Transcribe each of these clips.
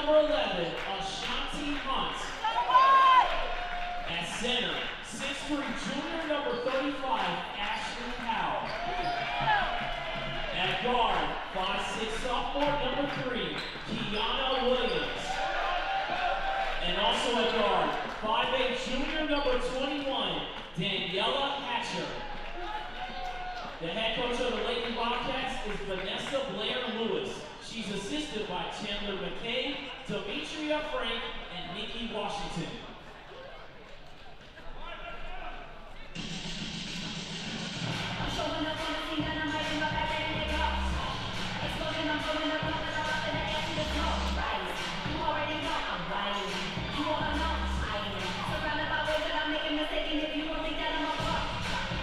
number 11, Ashanti Hunt. At center, 6'3", junior number 35, Ashley Howell. At guard, 5'6", sophomore number 3, Kiana Williams. And also at guard, 5'8", junior number 21, Daniela Hatcher. The head coach of the Lady Wildcats is Vanessa Blair Lewis. She's assisted by Chandler McKay, Demetria Frank, and Nikki Washington. I'm showing up on the scene and I'm writing my back and it goes. Explosion, I'm blowing up, and I ask you to go. Right. You already know I'm right. You wanna know I am. Surrounded by ways that I'm making mistakes, and if you don't think that I'm a pro.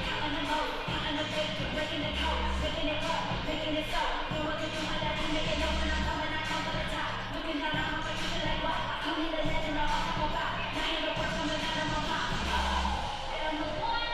Counting the mode, counting the fake, breaking the code, making it up, making it so. Doing what you do, my life, make it know when I'm coming, I come to the top. Looking down on my face, like what? I'm in the legend, I'll talk about. Now hear the words coming out of my mouth. And the one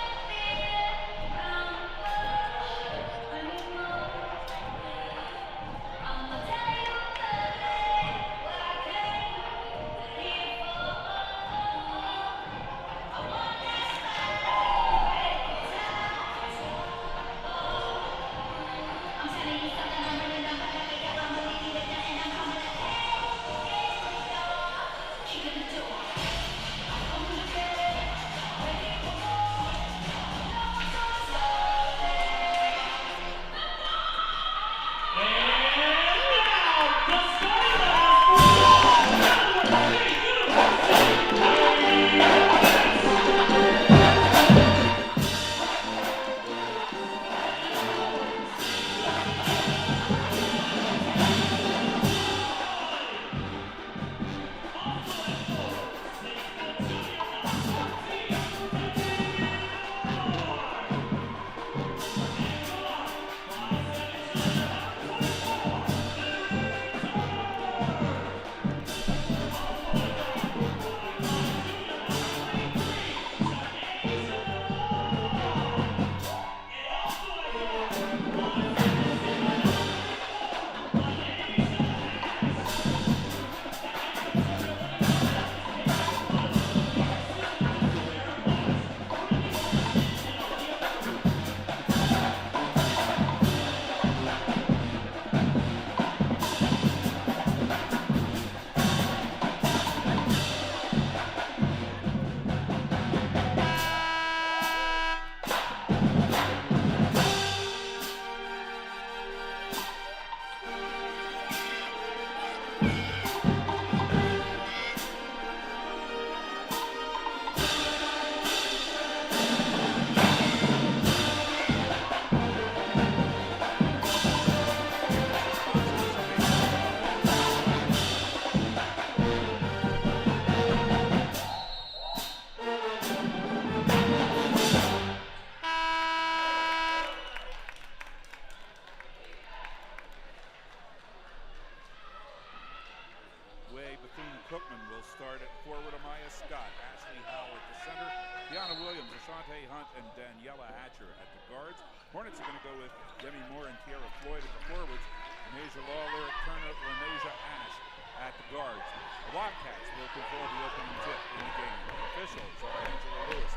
Bethune-Cookman will start at forward. Amaya Scott, Ashley Howell at the center, Kiana Williams, Ashante Hunt, and Daniela Hatcher at the guards. Hornets are going to go with Demi Moore and Tierra Floyd at the forwards. Nasia Lawler, Turner, Lanesia Ash at the guards. The Wildcats will control the opening tip in the game. Officials are Angela Lewis,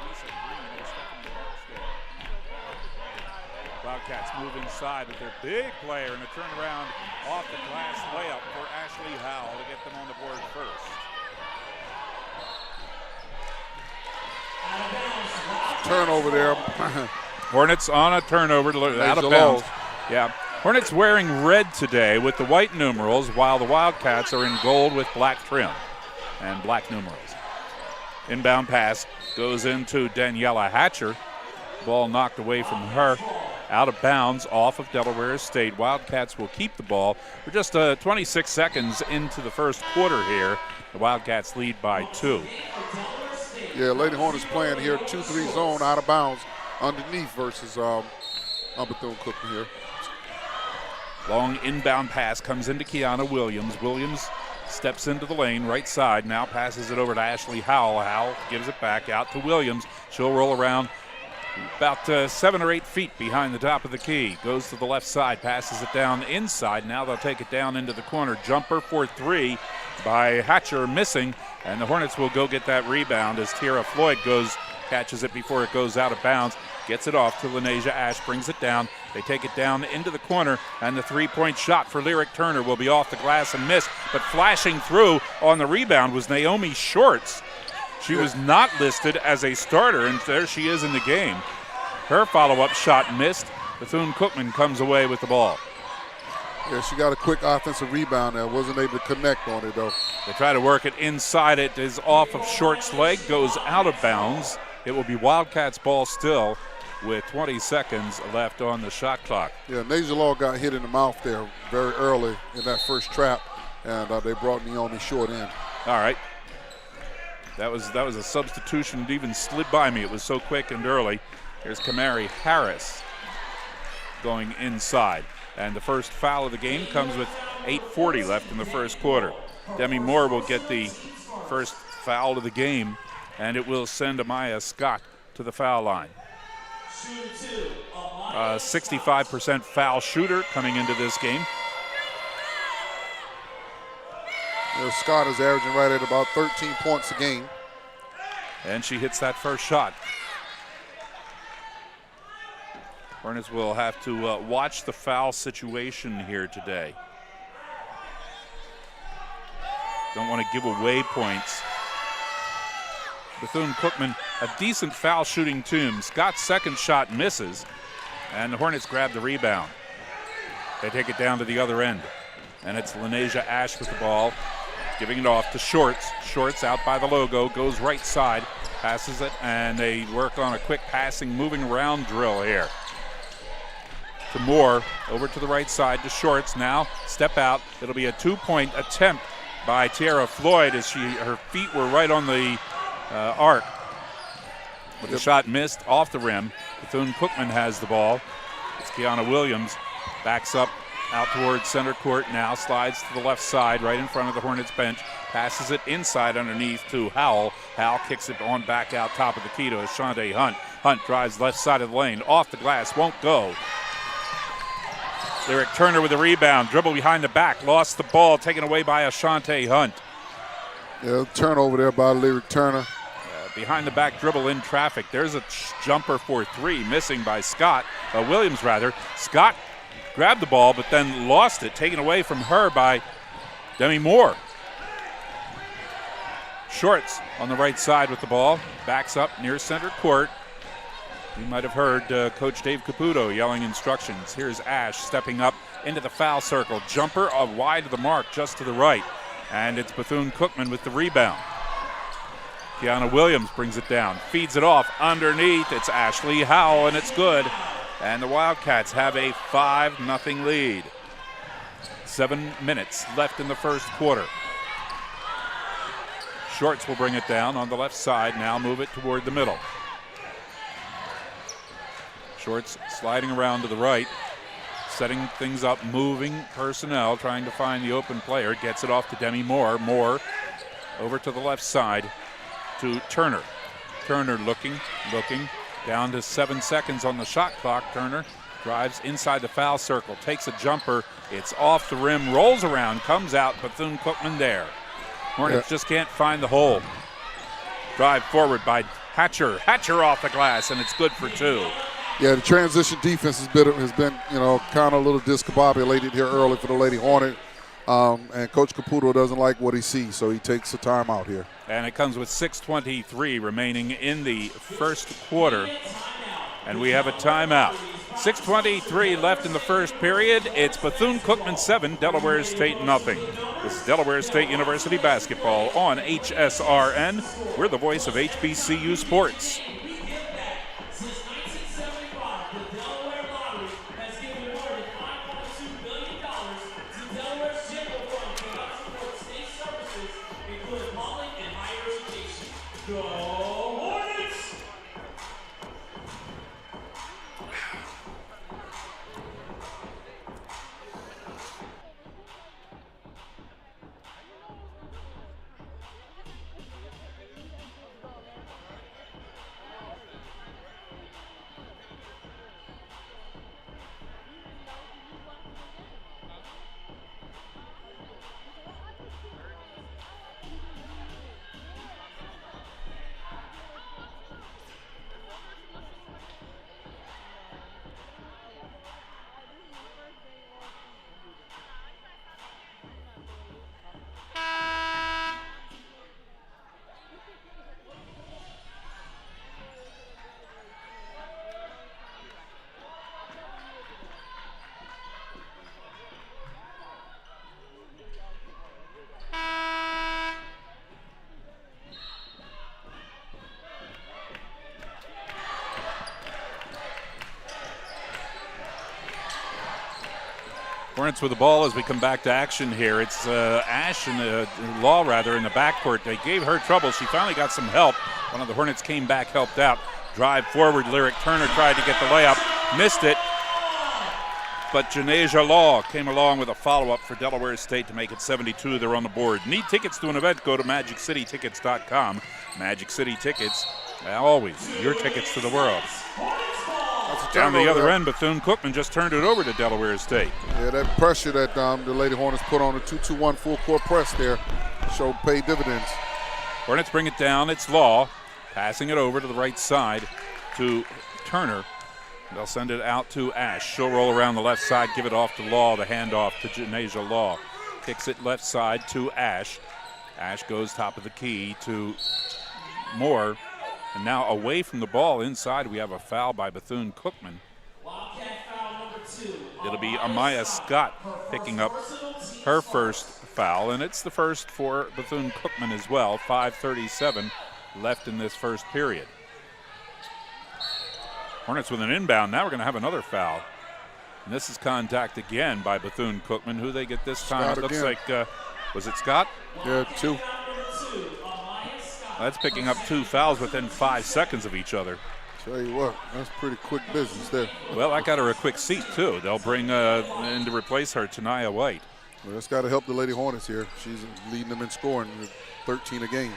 Lisa Green, and Stephanie Barksdale. Wildcats move inside with their big player and a turnaround off the glass layup for Ashley Howell to get them on the board first. Turnover there. Hornets on a turnover out of bounds. Yeah. Hornets wearing red today with the white numerals, while the Wildcats are in gold with black trim and black numerals. Inbound pass goes into Daniela Hatcher. Ball knocked away from her. Out of bounds off of Delaware State. Wildcats will keep the ball. We're just 26 seconds into the first quarter here. The Wildcats lead by 2. Yeah, Lady Hornets playing here 2-3 zone out of bounds underneath versus Bethune-Cookman here. Long inbound pass comes into Kiana Williams. Williams steps into the lane, right side, now passes it over to Ashley Howell. Howell gives it back out to Williams. She'll roll around about 7 or 8 feet behind the top of the key. Goes to the left side, passes it down inside. Now they'll take it down into the corner. Jumper for 3 by Hatcher, missing, and the Hornets will go get that rebound as Tiara Floyd catches it before it goes out of bounds, gets it off to Lanasia Ash, brings it down. They take it down into the corner, and the three-point shot for Lyric Turner will be off the glass and miss, but flashing through on the rebound was Naomi Shorts. She was not listed as a starter, and there she is in the game. Her follow-up shot missed. Bethune-Cookman comes away with the ball. Yeah, she got a quick offensive rebound there. Wasn't able to connect on it, though. They try to work it inside. It is off of Short's leg, goes out of bounds. It will be Wildcats ball still with 20 seconds left on the shot clock. Yeah, Nasia Law got hit in the mouth there very early in that first trap, and they brought Naomi Short in. All right. That was a substitution that even slid by me. It was so quick and early. Here's Kamari Harris going inside. And the first foul of the game comes with 8:40 left in the first quarter. Demi Moore will get the first foul of the game, and it will send Amaya Scott to the foul line. 65% foul shooter coming into this game. Scott is averaging right at about 13 points a game. And she hits that first shot. Hornets will have to watch the foul situation here today. Don't want to give away points. Bethune-Cookman, a decent foul shooting team. Scott's second shot misses, and the Hornets grab the rebound. They take it down to the other end, and it's Lanasia Ash with the ball, giving it off to Shorts. Shorts out by the logo, goes right side, passes it, and they work on a quick passing, moving around drill here. To Moore, over to the right side to Shorts. Now step out. It'll be a two-point attempt by Tiara Floyd as her feet were right on the arc. But the shot missed off the rim. Bethune-Cookman has the ball. It's Kiana Williams. Backs up out towards center court now. Slides to the left side right in front of the Hornets bench. Passes it inside underneath to Howell. Howell kicks it on back out top of the key to Ashante Hunt. Hunt drives left side of the lane. Off the glass. Won't go. Lyric Turner with the rebound. Dribble behind the back. Lost the ball. Taken away by Ashante Hunt. Yeah, turnover there by Lyric Turner. Behind the back dribble in traffic. There's a jumper for three, missing by Williams rather. Scott grabbed the ball but then lost it. Taken away from her by Demi Moore. Shorts on the right side with the ball. Backs up near center court. You might have heard Coach Dave Caputo yelling instructions. Here's Ash stepping up into the foul circle. Jumper wide of the mark, just to the right. And it's Bethune-Cookman with the rebound. Kiana Williams brings it down, feeds it off underneath. It's Ashley Howell, and it's good. And the Wildcats have a 5-0 lead. 7 minutes left in the first quarter. Shorts will bring it down on the left side. Now move it toward the middle. Shorts sliding around to the right, setting things up, moving personnel, trying to find the open player. Gets it off to Demi Moore. Moore over to the left side to Turner. Turner looking, down to 7 seconds on the shot clock. Turner drives inside the foul circle, takes a jumper. It's off the rim, rolls around, comes out. Bethune-Cookman there. Hornets just can't find the hole. Drive forward by Hatcher. Hatcher off the glass, and it's good for two. Yeah, the transition defense has been kind of a little discombobulated here early for the Lady Hornet. And Coach Caputo doesn't like what he sees, so he takes the timeout here. And it comes with 6:23 remaining in the first quarter. And we have a timeout. 6:23 left in the first period. It's Bethune-Cookman 7, Delaware State nothing. This is Delaware State University basketball on HSRN. We're the voice of HBCU sports. Hornets with the ball as we come back to action here. It's Ash and Law, rather, in the backcourt. They gave her trouble. She finally got some help. One of the Hornets came back, helped out. Drive forward. Lyric Turner tried to get the layup. Missed it. But Janasia Law came along with a follow-up for Delaware State to make it 72. They're on the board. Need tickets to an event? Go to MagicCityTickets.com. Magic City Tickets, always your tickets to the world. Down the other end, Bethune-Cookman just turned it over to Delaware State. Yeah, that pressure that the Lady Hornets put on the 2-2-1 full-court press there showed paid dividends. Hornets bring it down. It's Law passing it over to the right side to Turner. They'll send it out to Ash. She'll roll around the left side, give it off to Law. The handoff to Janasia Law. Kicks it left side to Ash. Ash goes top of the key to Moore. And now away from the ball inside, we have a foul by Bethune-Cookman. It'll be Amaya Scott picking up her first foul, and it's the first for Bethune-Cookman as well. 5:37 left in this first period. Hornets with an inbound. Now we're going to have another foul. And this is contact again by Bethune-Cookman. Who they get this time? Scott it looks again. like, was it Scott? Yeah, 2. That's picking up 2 fouls within 5 seconds of each other. Tell you what, that's pretty quick business there. Well, that got her a quick seat, too. They'll bring in to replace her, Tanaya White. Well, that's got to help the Lady Hornets here. She's leading them in scoring, 13 a game.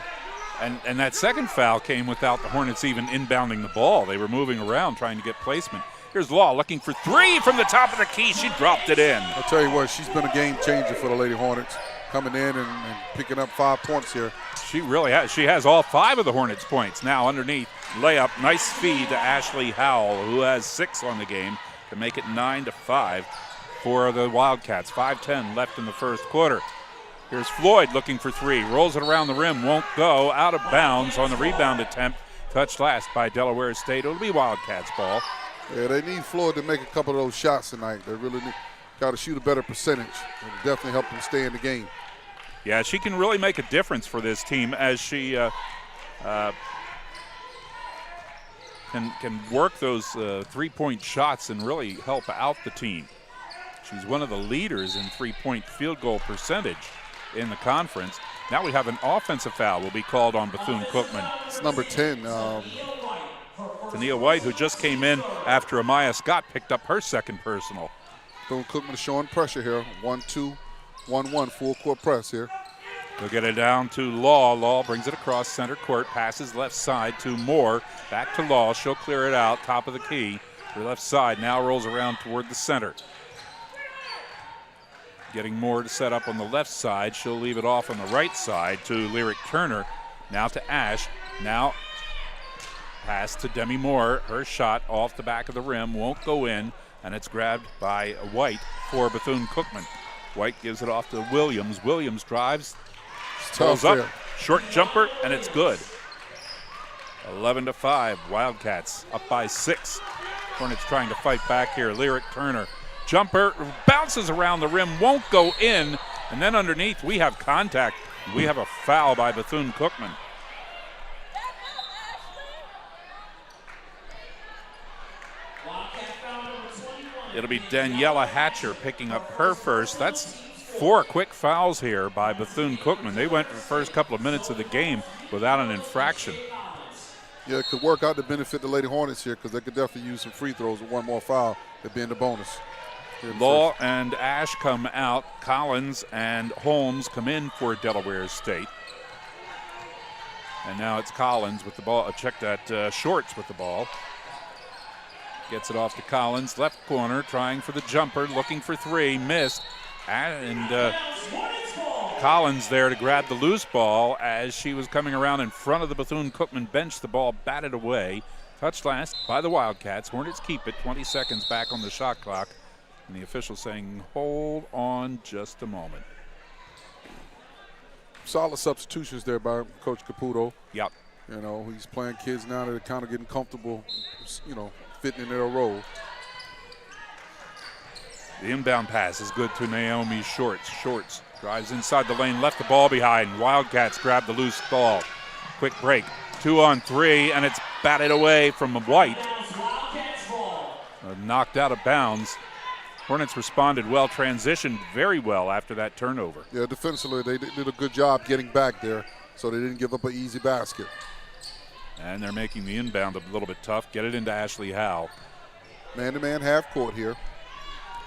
And that second foul came without the Hornets even inbounding the ball. They were moving around trying to get placement. Here's Law looking for 3 from the top of the key. She dropped it in. I'll tell you what, she's been a game changer for the Lady Hornets, coming in and picking up 5 points here. She really has. She has all 5 of the Hornets' points. Now underneath, layup, nice feed to Ashley Howell, who has 6 on the game to make it 9-5 for the Wildcats. 5:10 left in the first quarter. Here's Floyd looking for 3. Rolls it around the rim, won't go. Out of bounds on the rebound attempt. Touched last by Delaware State. It'll be Wildcats ball. Yeah, they need Floyd to make a couple of those shots tonight. They really got to shoot a better percentage. It'll definitely help them stay in the game. Yeah, she can really make a difference for this team as she can work those 3-point shots and really help out the team. She's one of the leaders in 3-point field goal percentage in the conference. Now we have an offensive foul will be called on Bethune-Cookman. It's number 10. Tania White, who just came in after Amaya Scott picked up her second personal. Bethune-Cookman showing pressure here. 1-2, 1-1 full court press here. They'll get it down to Law. Law brings it across center court, passes left side to Moore. Back to Law. She'll clear it out, top of the key. Her left side now rolls around toward the center. Getting Moore to set up on the left side. She'll leave it off on the right side to Lyric Turner. Now to Ash. Now pass to Demi Moore. Her shot off the back of the rim won't go in, and it's grabbed by White for Bethune-Cookman. White gives it off to Williams. Williams drives, pulls up, short jumper, and it's good. 11-5, Wildcats up by 6. Hornets trying to fight back here. Lyric Turner, jumper, bounces around the rim, won't go in, and then underneath we have contact. We have a foul by Bethune-Cookman. It'll be Daniela Hatcher picking up her first. That's 4 quick fouls here by Bethune-Cookman. They went for the first couple of minutes of the game without an infraction. Yeah, it could work out to benefit the Lady Hornets here because they could definitely use some free throws with one more foul. They'd be in the bonus. Law and Ash come out. Collins and Holmes come in for Delaware State. And now it's Collins with the ball. Check that, Shorts with the ball. Gets it off to Collins, left corner, trying for the jumper, looking for 3, missed. And Collins there to grab the loose ball as she was coming around in front of the Bethune-Cookman bench. The ball batted away. Touched last by the Wildcats. Hornets keep it, 20 seconds back on the shot clock. And the official saying, hold on just a moment. Solid substitutions there by Coach Caputo. Yep. You know, he's playing kids now that are kind of getting comfortable, you know, fitting in their role. The inbound pass is good to Naomi Shorts. Shorts drives inside the lane, left the ball behind. Wildcats grab the loose ball. Quick break. 2-on-3, and it's batted away from White. Knocked out of bounds. Hornets responded well, transitioned very well after that turnover. Yeah, defensively, they did a good job getting back there, so they didn't give up an easy basket. And they're making the inbound a little bit tough. Get it into Ashley Howe. Man-to-man half court here.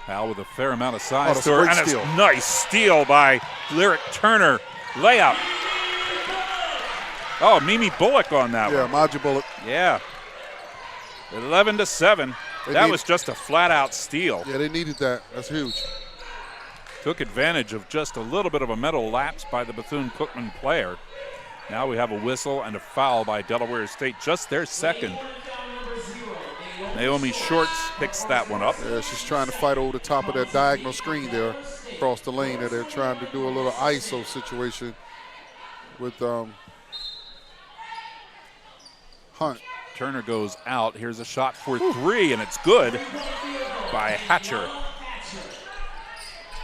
Howe with a fair amount of size that's to a her. great And steal. a nice steal by Lyric Turner. Layup. Oh, Mimi Bullock on that Yeah, one. Maji Bullock. Yeah. 11-7. That was just a flat-out steal. Yeah, they needed that. That's huge. Took advantage of just a little bit of a mental lapse by the Bethune-Cookman player. Now we have a whistle and a foul by Delaware State, just their second. Naomi Shorts picks that one up. Yeah, she's trying to fight over the top of that diagonal screen there across the lane there. They're trying to do a little ISO situation with Hunt. Turner goes out. Here's a shot for three, and it's good by Hatcher.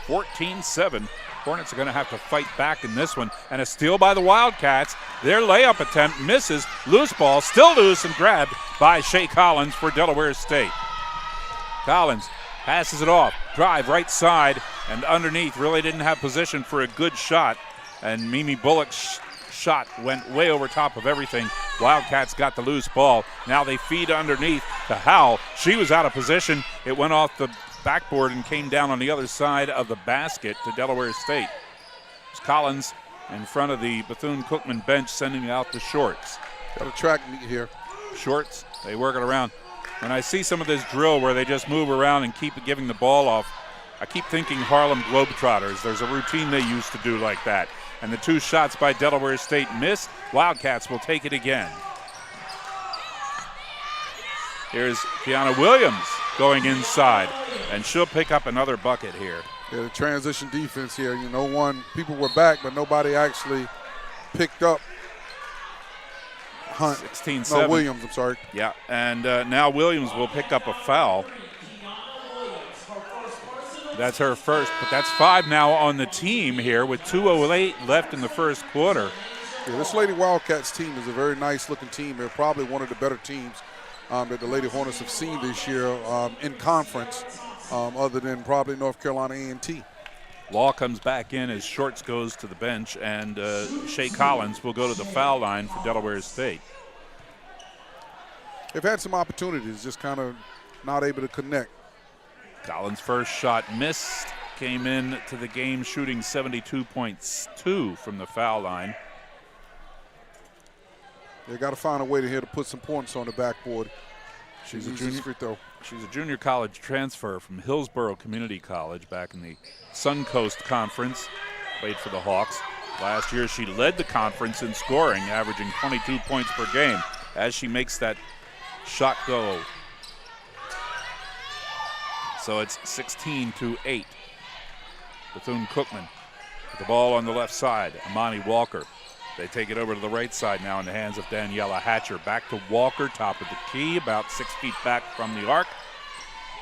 14-7. Hornets are going to have to fight back in this one. And a steal by the Wildcats. Their layup attempt misses. Loose ball, still loose and grabbed by Shea Collins for Delaware State. Collins passes it off. Drive right side and underneath. Really didn't have position for a good shot. And Mimi Bullock's shot went way over top of everything. Wildcats got the loose ball. Now they feed underneath to Howell. She was out of position. It went off the backboard and came down on the other side of the basket to Delaware State. It's Collins in front of the Bethune-Cookman bench sending out the Shorts. Got a track meet here. Shorts, they work it around. When I see some of this drill where they just move around and keep giving the ball off, I keep thinking Harlem Globetrotters. There's a routine they used to do like that. And the two shots by Delaware State missed. Wildcats will take it again. Here's Kiana Williams going inside, and she'll pick up another bucket here. Yeah, the transition defense here. You know, people were back, but nobody actually picked up Hunt. 16-7. No, Williams, I'm sorry. Yeah, and now Williams will pick up a foul. That's her first, but that's 5 now on the team here with 2:08 left in the first quarter. Yeah, this Lady Wildcats team is a very nice-looking team. They're probably one of the better teams that the Lady Hornets have seen this year in conference, other than probably North Carolina A&T. Law comes back in as Shorts goes to the bench, and Shea Collins will go to the foul line for Delaware State. They've had some opportunities, just kind of not able to connect. Collins' first shot missed, came in to the game shooting 72.2 from the foul line. They got to find a way to put some points on the backboard. She's a junior college transfer from Hillsborough Community College back in the Suncoast Conference. Played for the Hawks. Last year she led the conference in scoring, averaging 22 points per game as she makes that shot go. So it's 16-8. Bethune-Cookman with the ball on the left side. Amani Walker. They take it over to the right side now in the hands of Daniela Hatcher. Back to Walker, top of the key, about 6 feet back from the arc.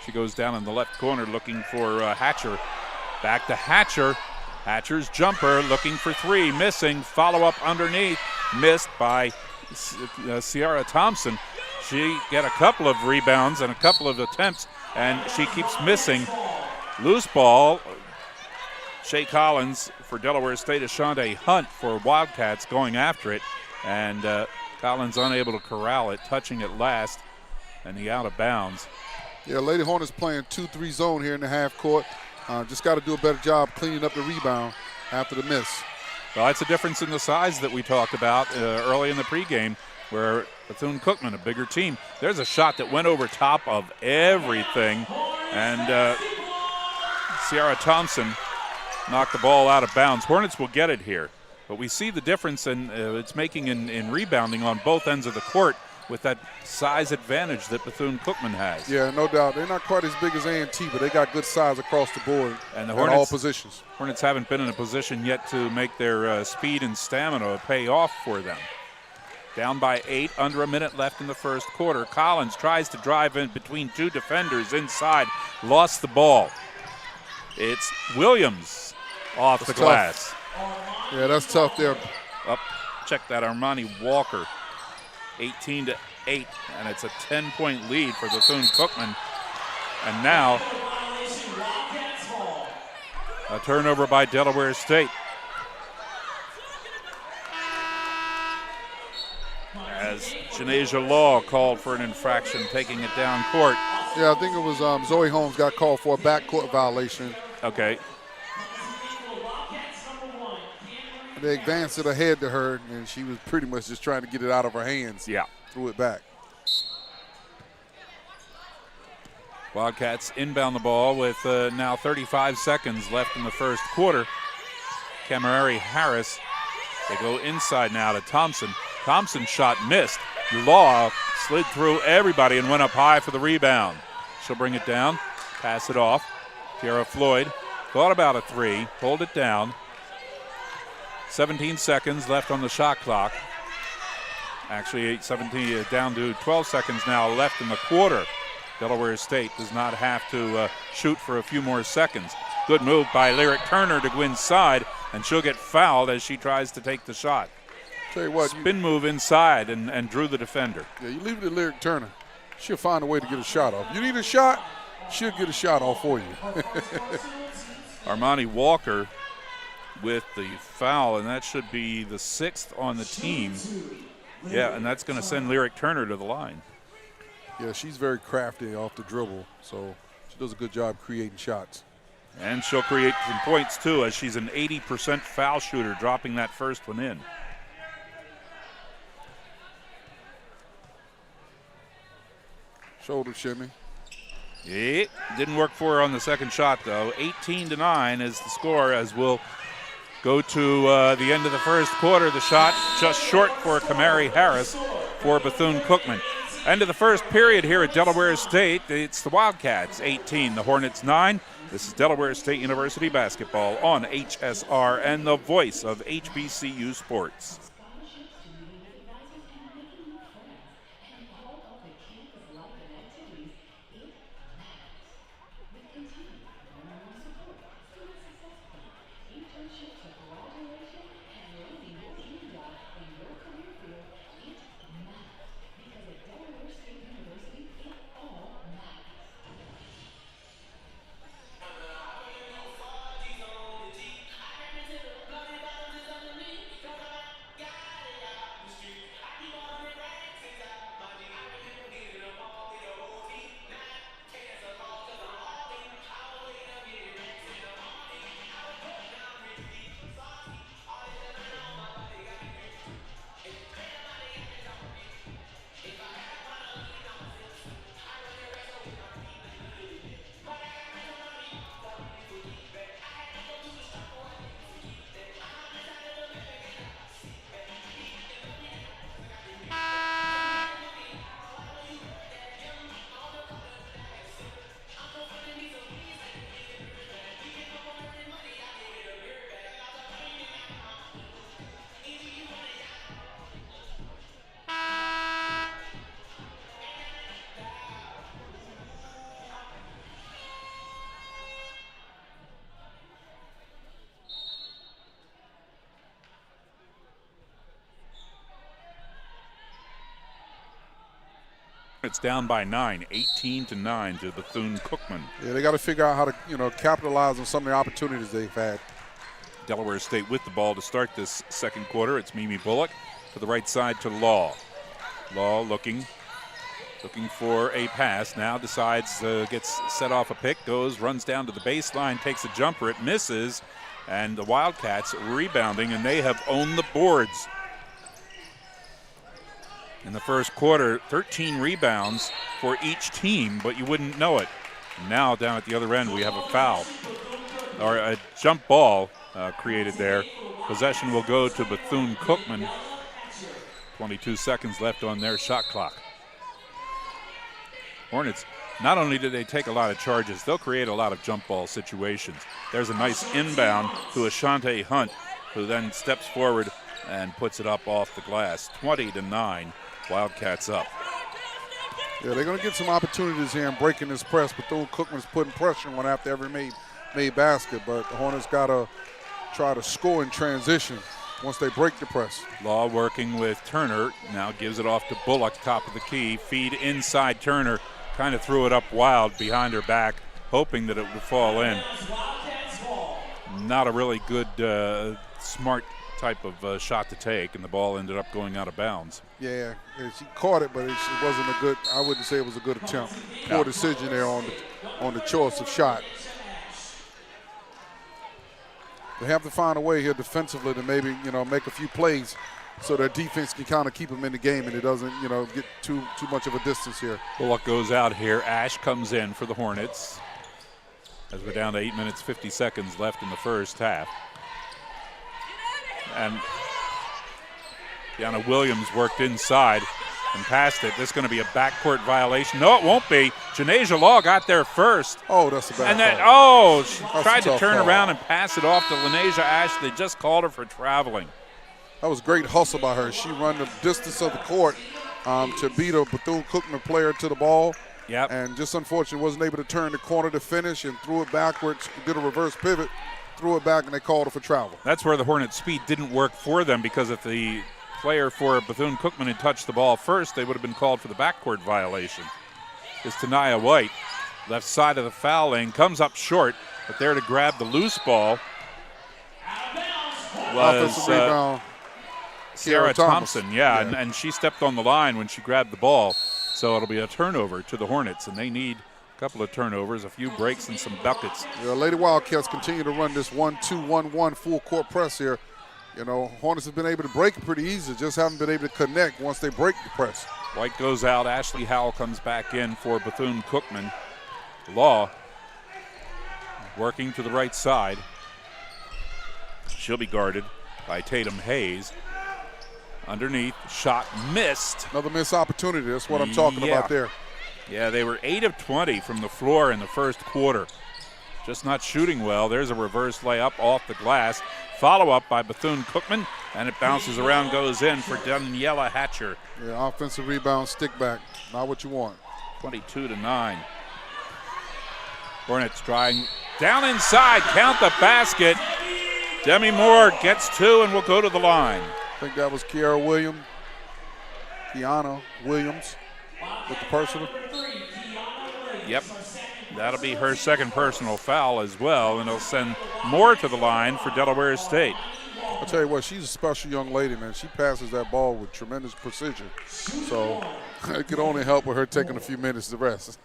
She goes down in the left corner looking for Hatcher. Back to Hatcher. Hatcher's jumper looking for three, missing. Follow-up underneath, missed by Sierra Thompson. She got a couple of rebounds and a couple of attempts, and she keeps missing. Loose ball. Shea Collins for Delaware State, Ashante Hunt for Wildcats going after it, and Collins unable to corral it, touching it last, and he out of bounds. Yeah, Lady Hornets playing 2-3 zone here in the half court. Just got to do a better job cleaning up the rebound after the miss. Well, that's a difference in the size that we talked about early in the pregame, where Bethune-Cookman, a bigger team. There's a shot that went over top of everything, and Sierra Thompson knocked the ball out of bounds. Hornets will get it here, but we see the difference it's making in rebounding on both ends of the court with that size advantage that Bethune-Cookman has. Yeah, no doubt. They're not quite as big as A&T, but they got good size across the board and the in all positions. Hornets haven't been in a position yet to make their speed and stamina pay off for them. Down by 8, under a minute left in the first quarter. Collins tries to drive in between two defenders inside, lost the ball. It's Williams off the glass. Yeah, that's tough there. Check that, Armani Walker. 18-8, and it's a 10-point lead for Bethune-Cookman. And now forcing Wildcats ball. A turnover by Delaware State. As Janasia Law called for an infraction, taking it down court. Yeah, I think it was Zoe Holmes got called for a backcourt violation. Okay. They advanced it ahead to her, and she was pretty much just trying to get it out of her hands. Yeah. Threw it back. Wildcats inbound the ball with now 35 seconds left in the first quarter. Kamari Harris, they go inside now to Thompson. Thompson's shot missed. Law slid through everybody and went up high for the rebound. She'll bring it down, pass it off. Tiara Floyd thought about a three, pulled it down. 17 seconds left on the shot clock. Actually, 17 down to 12 seconds now left in the quarter. Delaware State does not have to shoot for a few more seconds. Good move by Lyric Turner to go inside, and she'll get fouled as she tries to take the shot. Tell you what, spin move inside and drew the defender. Yeah, you leave it to Lyric Turner. She'll find a way to get a shot off. You need a shot, she'll get a shot off for you. Armani Walker with the foul, and that should be the 6th on the team. Yeah, and that's going to send Lyric Turner to the line. Yeah, she's very crafty off the dribble, so she does a good job creating shots. And she'll create some points, too, as she's an 80% foul shooter, dropping that first one in. Shoulder shimmy. It didn't work for her on the second shot, though. 18-9 is the score as we'll go to the end of the first quarter. The shot just short for Kamari Harris for Bethune-Cookman. End of the first period here at Delaware State. It's the Wildcats 18, the Hornets 9. This is Delaware State University basketball on HSR and the voice of HBCU sports. It's down by 9, 18-9 to Bethune-Cookman. Yeah, they got to figure out how to, capitalize on some of the opportunities they've had. Delaware State with the ball to start this second quarter. It's Mimi Bullock to the right side to Law. Law looking for a pass. Now decides, gets set off a pick, runs down to the baseline, takes a jumper. It misses, and the Wildcats rebounding, and they have owned the boards. In the first quarter, 13 rebounds for each team, but you wouldn't know it. Now down at the other end, we have a foul, or a jump ball created there. Possession will go to Bethune-Cookman. 22 seconds left on their shot clock. Hornets, not only do they take a lot of charges, they'll create a lot of jump ball situations. There's a nice inbound to Ashante Hunt, who then steps forward and puts it up off the glass. 20-9, Wildcats up. Yeah, they're going to get some opportunities here in breaking this press. Bethune-Cookman's putting pressure on after every made basket, but the Hornets got to try to score in transition once they break the press. Law working with Turner, now gives it off to Bullock, top of the key. Feed inside Turner, kind of threw it up wild behind her back hoping that it would fall in. Not a really good, smart type of shot to take, and the ball ended up going out of bounds. Yeah, she caught it, but it wasn't a good. I wouldn't say it was a good attempt. Poor decision there on the choice of shot. They have to find a way here defensively to maybe make a few plays so their defense can kind of keep them in the game and it doesn't get too much of a distance here. Bullock goes out here. Ash comes in for the Hornets as we're down to 8 minutes 50 seconds left in the first half. And Deanna Williams worked inside and passed it. This is going to be a backcourt violation. No, it won't be. Janasia Law got there first. Oh, that's a bad call. She that's tried to turn call. around and pass it off to Lanesia Ash. They just called her for traveling. That was great hustle by her. She run the distance of the court to beat a Bethune-Cookman player to the ball. Yep. And just unfortunately wasn't able to turn the corner to finish and threw it backwards, did a reverse pivot, threw it back, and they called her for travel. That's where the Hornets' speed didn't work for them, because if the player for Bethune-Cookman had touched the ball first, they would have been called for the backcourt violation. Is Tanaya White, left side of the foul lane, comes up short, but there to grab the loose ball was Offensive rebound, Sarah Thompson. Yeah. And she stepped on the line when she grabbed the ball, so it'll be a turnover to the Hornets, and they need a couple of turnovers, a few breaks, and some buckets. Yeah, Lady Wildcats continue to run this 1-2-1-1 full court press here. Hornets have been able to break it pretty easy, just haven't been able to connect once they break the press. White goes out. Ashley Howell comes back in for Bethune-Cookman. Law working to the right side. She'll be guarded by Tatum Hayes. Underneath, shot missed. Another missed opportunity. That's what I'm talking about there. Yeah, they were 8 of 20 from the floor in the first quarter. Just not shooting well. There's a reverse layup off the glass. Follow-up by Bethune-Cookman, and it bounces around, goes in for Daniela Hatcher. Yeah, offensive rebound, stick back. Not what you want. 22-9. Hornets trying down inside, count the basket. Demi Moore gets 2 and will go to the line. I think that was Kiana Williams with the personal. Yep, that'll be her second personal foul as well, and it'll send Moore to the line for Delaware State. I'll tell you what, she's a special young lady, man. She passes that ball with tremendous precision. So it could only help with her taking a few minutes to rest.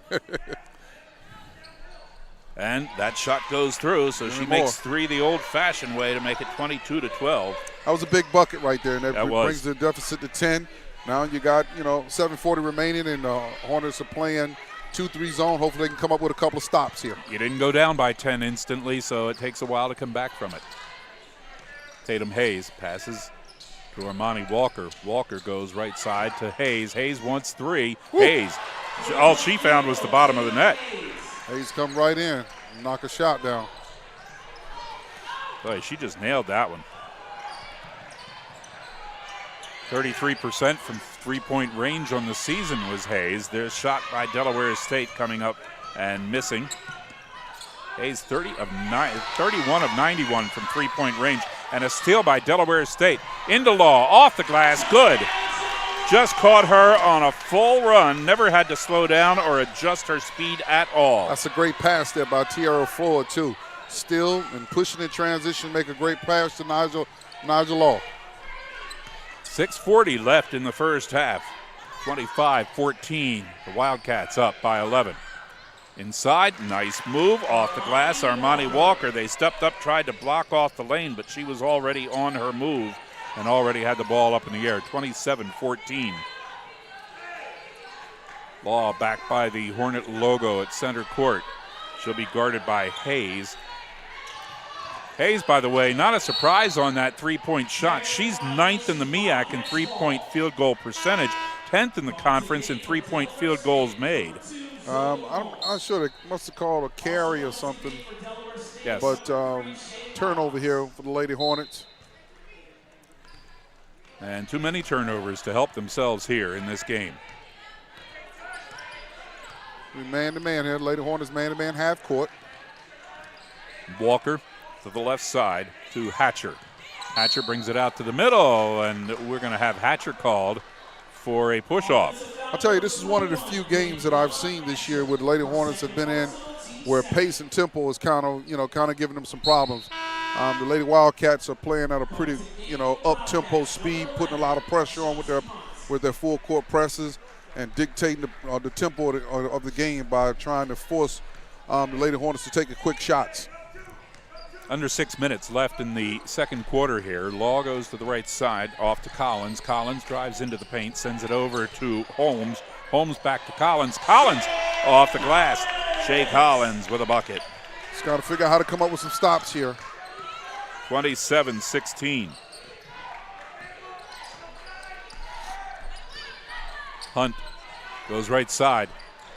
And that shot goes through, so she makes 3 the old-fashioned way to make it 22-12. That was a big bucket right there, and that was. brings the deficit to 10. Now you got, 7:40 remaining, and the Hornets are playing 2-3 zone. Hopefully they can come up with a couple of stops here. You didn't go down by 10 instantly, so it takes a while to come back from it. Tatum Hayes passes to Armani Walker. Walker goes right side to Hayes. Hayes wants 3. Woo. Hayes, all she found was the bottom of the net. Hayes come right in and knock a shot down. Boy, she just nailed that one. 33% from three-point range on the season was Hayes. There's shot by Delaware State coming up and missing. Hayes 31 of 91 from three-point range, and a steal by Delaware State. Into Law, off the glass, good. Just caught her on a full run, never had to slow down or adjust her speed at all. That's a great pass there by Tierra Ford, too. Still and pushing in transition, make a great pass to Nigel Law. 6:40 left in the first half. 25-14. The Wildcats up by 11. Inside, nice move off the glass. Armani Walker, they stepped up, tried to block off the lane, but she was already on her move and already had the ball up in the air. 27-14. Law back by the Hornet logo at center court. She'll be guarded by Hayes. Hayes, by the way, not a surprise on that three-point shot. She's 9th in the MEAC in three-point field goal percentage, 10th in the conference in three-point field goals made. I'm not sure, they must have called a carry or something. Yes. But turnover here for the Lady Hornets. And too many turnovers to help themselves here in this game. Man-to-man here, Lady Hornets man-to-man half court. Walker to the left side to Hatcher. Hatcher brings it out to the middle, and we're going to have Hatcher called for a push-off. I'll tell you, this is one of the few games that I've seen this year where the Lady Hornets have been in where pace and tempo is kind of giving them some problems. The Lady Wildcats are playing at a pretty, up-tempo speed, putting a lot of pressure on with their full-court presses and dictating the tempo of the game by trying to force the Lady Hornets to take quick shots. Under 6 minutes left in the second quarter here. Law goes to the right side, off to Collins. Collins drives into the paint, sends it over to Holmes. Holmes back to Collins. Collins off the glass. Shea Collins with a bucket. Just got to figure out how to come up with some stops here. 27-16. Hunt goes right side,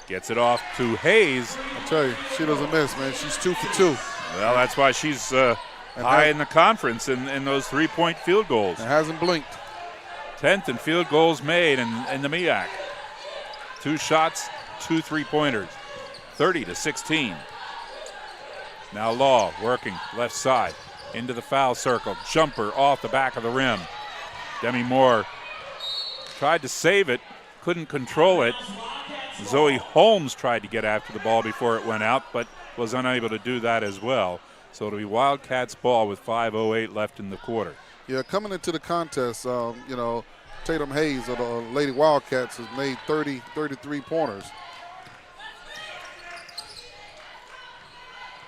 gets it off to Hayes. I tell you, she doesn't miss, man. She's 2 for 2. Well, that's why she's high in the conference in those three-point field goals. It hasn't blinked. 10th in field goals made in the MEAC. 2 shots, 2 three-pointers. 30-16. Now Law working left side into the foul circle. Jumper off the back of the rim. Demi Moore tried to save it, couldn't control it. Zoe Holmes tried to get after the ball before it went out, but was unable to do that as well. So it'll be Wildcats ball with 5:08 left in the quarter. Yeah, coming into the contest, Tatum Hayes of the Lady Wildcats has made 33 pointers.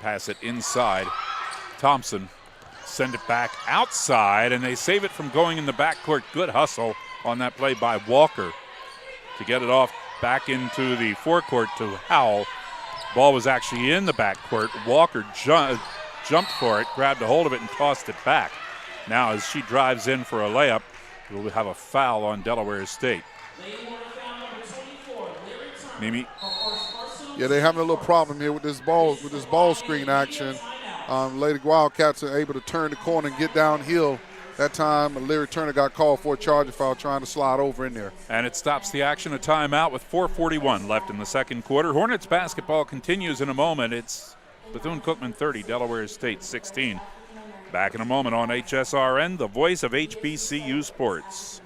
Pass it inside. Thompson send it back outside, and they save it from going in the backcourt. Good hustle on that play by Walker to get it off back into the forecourt to Howell. Ball was actually in the backcourt. Walker jumped for it, grabbed a hold of it, and tossed it back. Now as she drives in for a layup, we'll have a foul on Delaware State. Mimi. Yeah, they're having a little problem here with this ball screen action. Lady Wildcats are able to turn the corner and get downhill. That time, Larry Turner got called for a charge foul trying to slide over in there. And it stops the action, a timeout with 4:41 left in the second quarter. Hornets basketball continues in a moment. It's Bethune-Cookman 30, Delaware State 16. Back in a moment on HSRN, the voice of HBCU sports.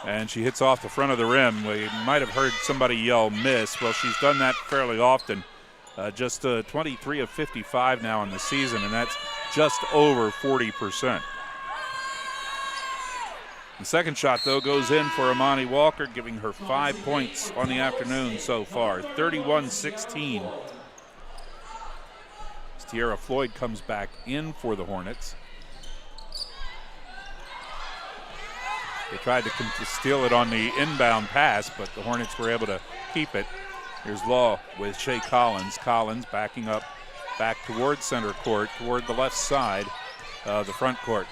And she hits off the front of the rim. We might have heard somebody yell miss. Well, she's done that fairly often. Just 23 of 55 now in the season, and that's just over 40%. The second shot, though, goes in for Amani Walker, giving her 5 points on the afternoon so far, 31-16. Tierra Floyd comes back in for the Hornets. They tried to steal it on the inbound pass, but the Hornets were able to keep it. Here's Law with Shea Collins. Collins backing up back towards center court, toward the left side of the front court.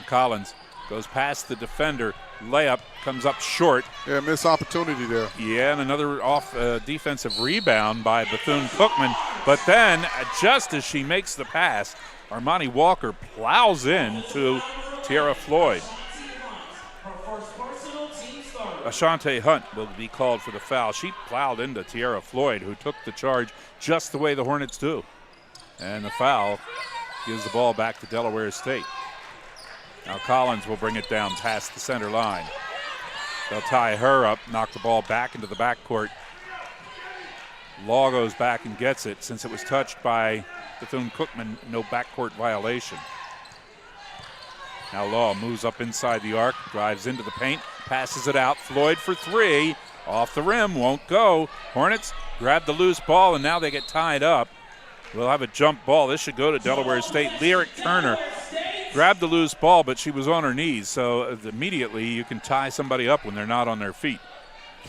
Collins goes past the defender. Layup comes up short. Yeah, missed opportunity there. Yeah, and another off defensive rebound by Bethune-Cookman. But then, just as she makes the pass, Armani Walker plows in to Tierra Floyd. Ashante Hunt will be called for the foul. She plowed into Tierra Floyd, who took the charge just the way the Hornets do. And the foul gives the ball back to Delaware State. Now Collins will bring it down past the center line. They'll tie her up, knock the ball back into the backcourt. Law goes back and gets it. Since it was touched by Bethune-Cookman, no backcourt violation. Now Law moves up inside the arc, drives into the paint, passes it out. Floyd for three, off the rim, won't go. Hornets grab the loose ball, and now they get tied up. We'll have a jump ball. This should go to Delaware State. Lyric Turner grabbed the loose ball, but she was on her knees, so immediately you can tie somebody up when they're not on their feet.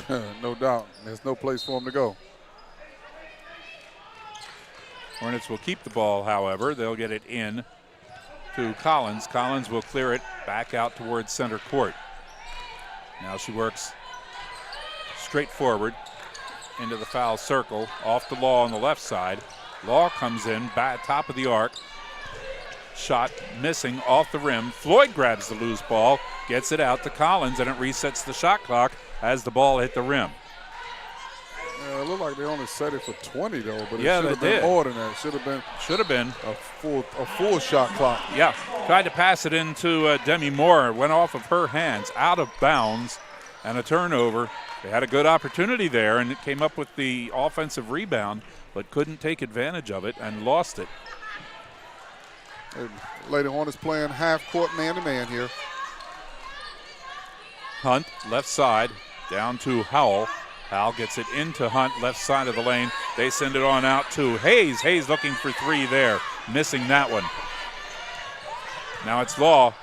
No doubt. There's no place for them to go. Hornets will keep the ball, however. They'll get it in to Collins. Collins will clear it back out towards center court. Now she works straight forward into the foul circle, off the Law on the left side. Law comes in, back top of the arc. Shot missing off the rim. Floyd grabs the loose ball, gets it out to Collins, and it resets the shot clock as the ball hit the rim. Yeah, it looked like they only set it for 20 though, but it Yeah, should have they been did. more than that. Should have been a full shot clock. Yeah, tried to pass it into Demi Moore. Went off of her hands, out of bounds, and a turnover. They had a good opportunity there, and it came up with the offensive rebound, but couldn't take advantage of it and lost it. And Lady Hornets playing half court man-to-man here. Hunt, left side, down to Howell. Howell gets it into Hunt, left side of the lane. They send it on out to Hayes. Hayes looking for three there, missing that one. Now it's Law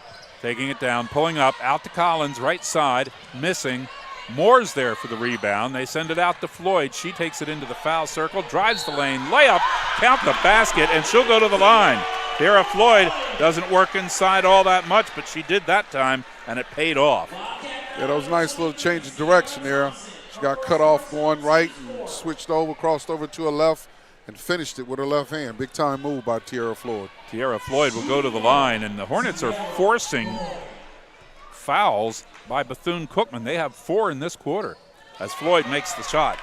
taking it down, pulling up, out to Collins, right side, missing. Moore's there for the rebound. They send it out to Floyd. She takes it into the foul circle, drives the lane, layup, count the basket, and she'll go to the line. Tierra Floyd doesn't work inside all that much, but she did that time, and it paid off. Yeah, that was a nice little change of direction there. She got cut off going right and switched over, crossed over to her left, and finished it with her left hand. Big time move by Tierra Floyd. Tierra Floyd will go to the line, and the Hornets are forcing fouls by Bethune-Cookman. They have 4 in this quarter as Floyd makes the shot.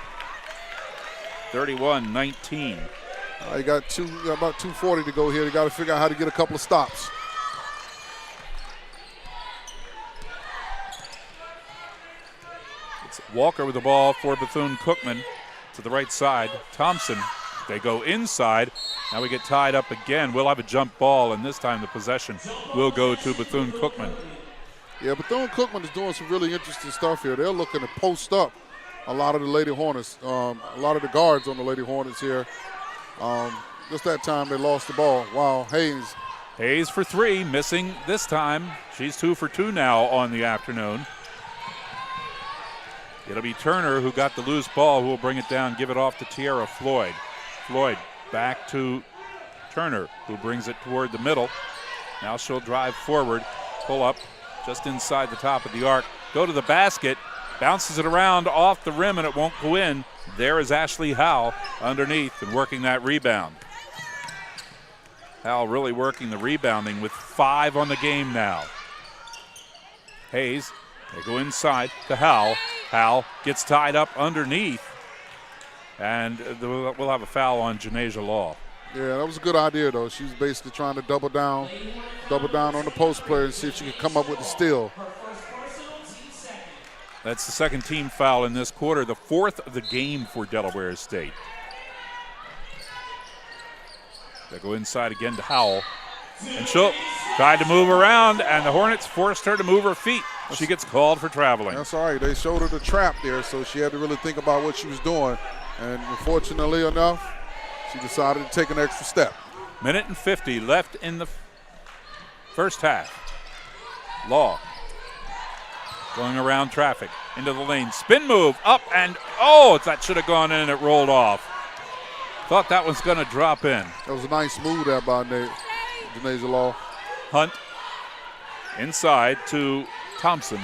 31-19. You got about 2:40 to go here. You got to figure out how to get a couple of stops. It's Walker with the ball for Bethune-Cookman to the right side. Thompson, they go inside. Now we get tied up again. We'll have a jump ball, and this time the possession will go to Bethune-Cookman. Yeah, Bethune-Cookman is doing some really interesting stuff here. They're looking to post up a lot of the Lady Hornets, a lot of the guards on the Lady Hornets here. Just that time they lost the ball. Wow, Hayes for three, missing this time. She's 2 for 2 now on the afternoon. It'll be Turner who got the loose ball, who will bring it down, give it off to Tierra Floyd. Floyd back to Turner, who brings it toward the middle. Now she'll drive forward, pull up just inside the top of the arc, go to the basket, bounces it around off the rim, and it won't go in. There is Ashley Howell underneath and working that rebound. Howell really working the rebounding with 5 on the game now. Hayes, they go inside to Howell. Howell gets tied up underneath, and we'll have a foul on Janasia Law. Yeah, that was a good idea, though. She was basically trying to double down on the post player and see if she could come up with the steal. That's the second team foul in this quarter, the 4th of the game for Delaware State. They go inside again to Howell. And she'll try to move around, and the Hornets forced her to move her feet. She gets called for traveling. That's all right. They showed her the trap there, so she had to really think about what she was doing. And unfortunately enough, she decided to take an extra step. 1:50 left in the first half. Law going around traffic into the lane. Spin move up, and that should have gone in and it rolled off. Thought that was going to drop in. That was a nice move there by Janasia Law. Hunt inside to Thompson.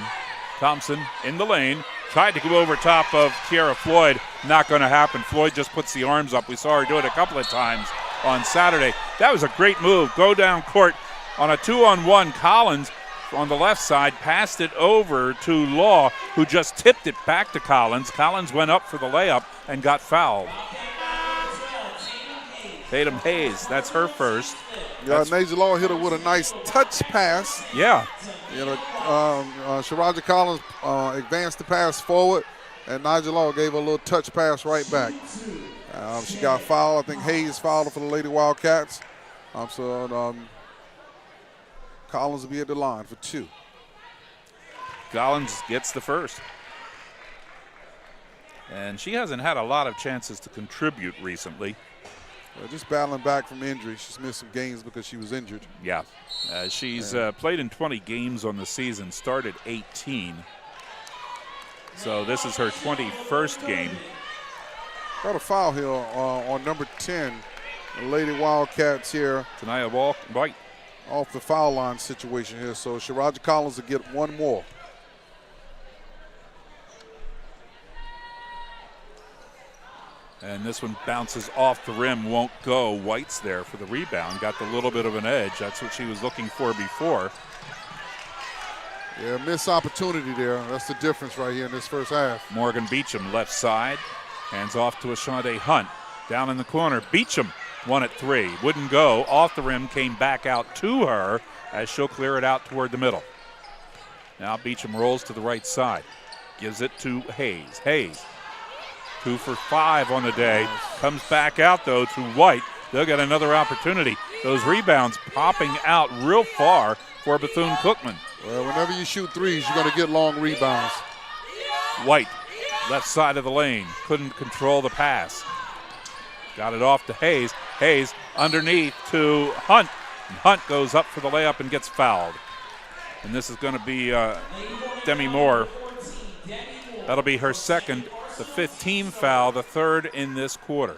Thompson in the lane. Tried to go over top of Tierra Floyd. Not going to happen. Floyd just puts the arms up. We saw her do it a couple of times on Saturday. That was a great move. Go down court on a 2-on-1. Collins on the left side, passed it over to Law, who just tipped it back to Collins. Collins went up for the layup and got fouled. Tatum Hayes, that's her first. Yeah, Naja Law hit her with a nice touch pass. Yeah. You know, Sharaja Collins advanced the pass forward, and Naja Law gave her a little touch pass right back. She got fouled. I think Hayes fouled her for the Lady Wildcats. Collins will be at the line for 2. Collins gets the first. And she hasn't had a lot of chances to contribute recently. Just battling back from injury. She's missed some games because she was injured. Yeah. She's played in 20 games on the season, started 18. So this is her 21st game. Got a foul here on number 10. The Lady Wildcats here. Tania White. Off the foul line situation here. So Sharaja Collins will get 1 more. And this one bounces off the rim, won't go. White's there for the rebound. Got the little bit of an edge. That's what she was looking for before. Yeah, missed opportunity there. That's the difference right here in this first half. Morgan Beecham left side. Hands off to Ashante Hunt. Down in the corner. Beecham, 1 at 3. Wouldn't go. Off the rim, came back out to her as she'll clear it out toward the middle. Now Beecham rolls to the right side. Gives it to Hayes. Hayes, 2 for 5 on the day. Comes back out, though, to White. They'll get another opportunity. Those rebounds popping out real far for Bethune-Cookman. Well, whenever you shoot threes, you're going to get long rebounds. White, left side of the lane. Couldn't control the pass. Got it off to Hayes. Hayes underneath to Hunt. And Hunt goes up for the layup and gets fouled. And this is going to be Demi Moore. That'll be her second, the 15th foul, the 3rd in this quarter.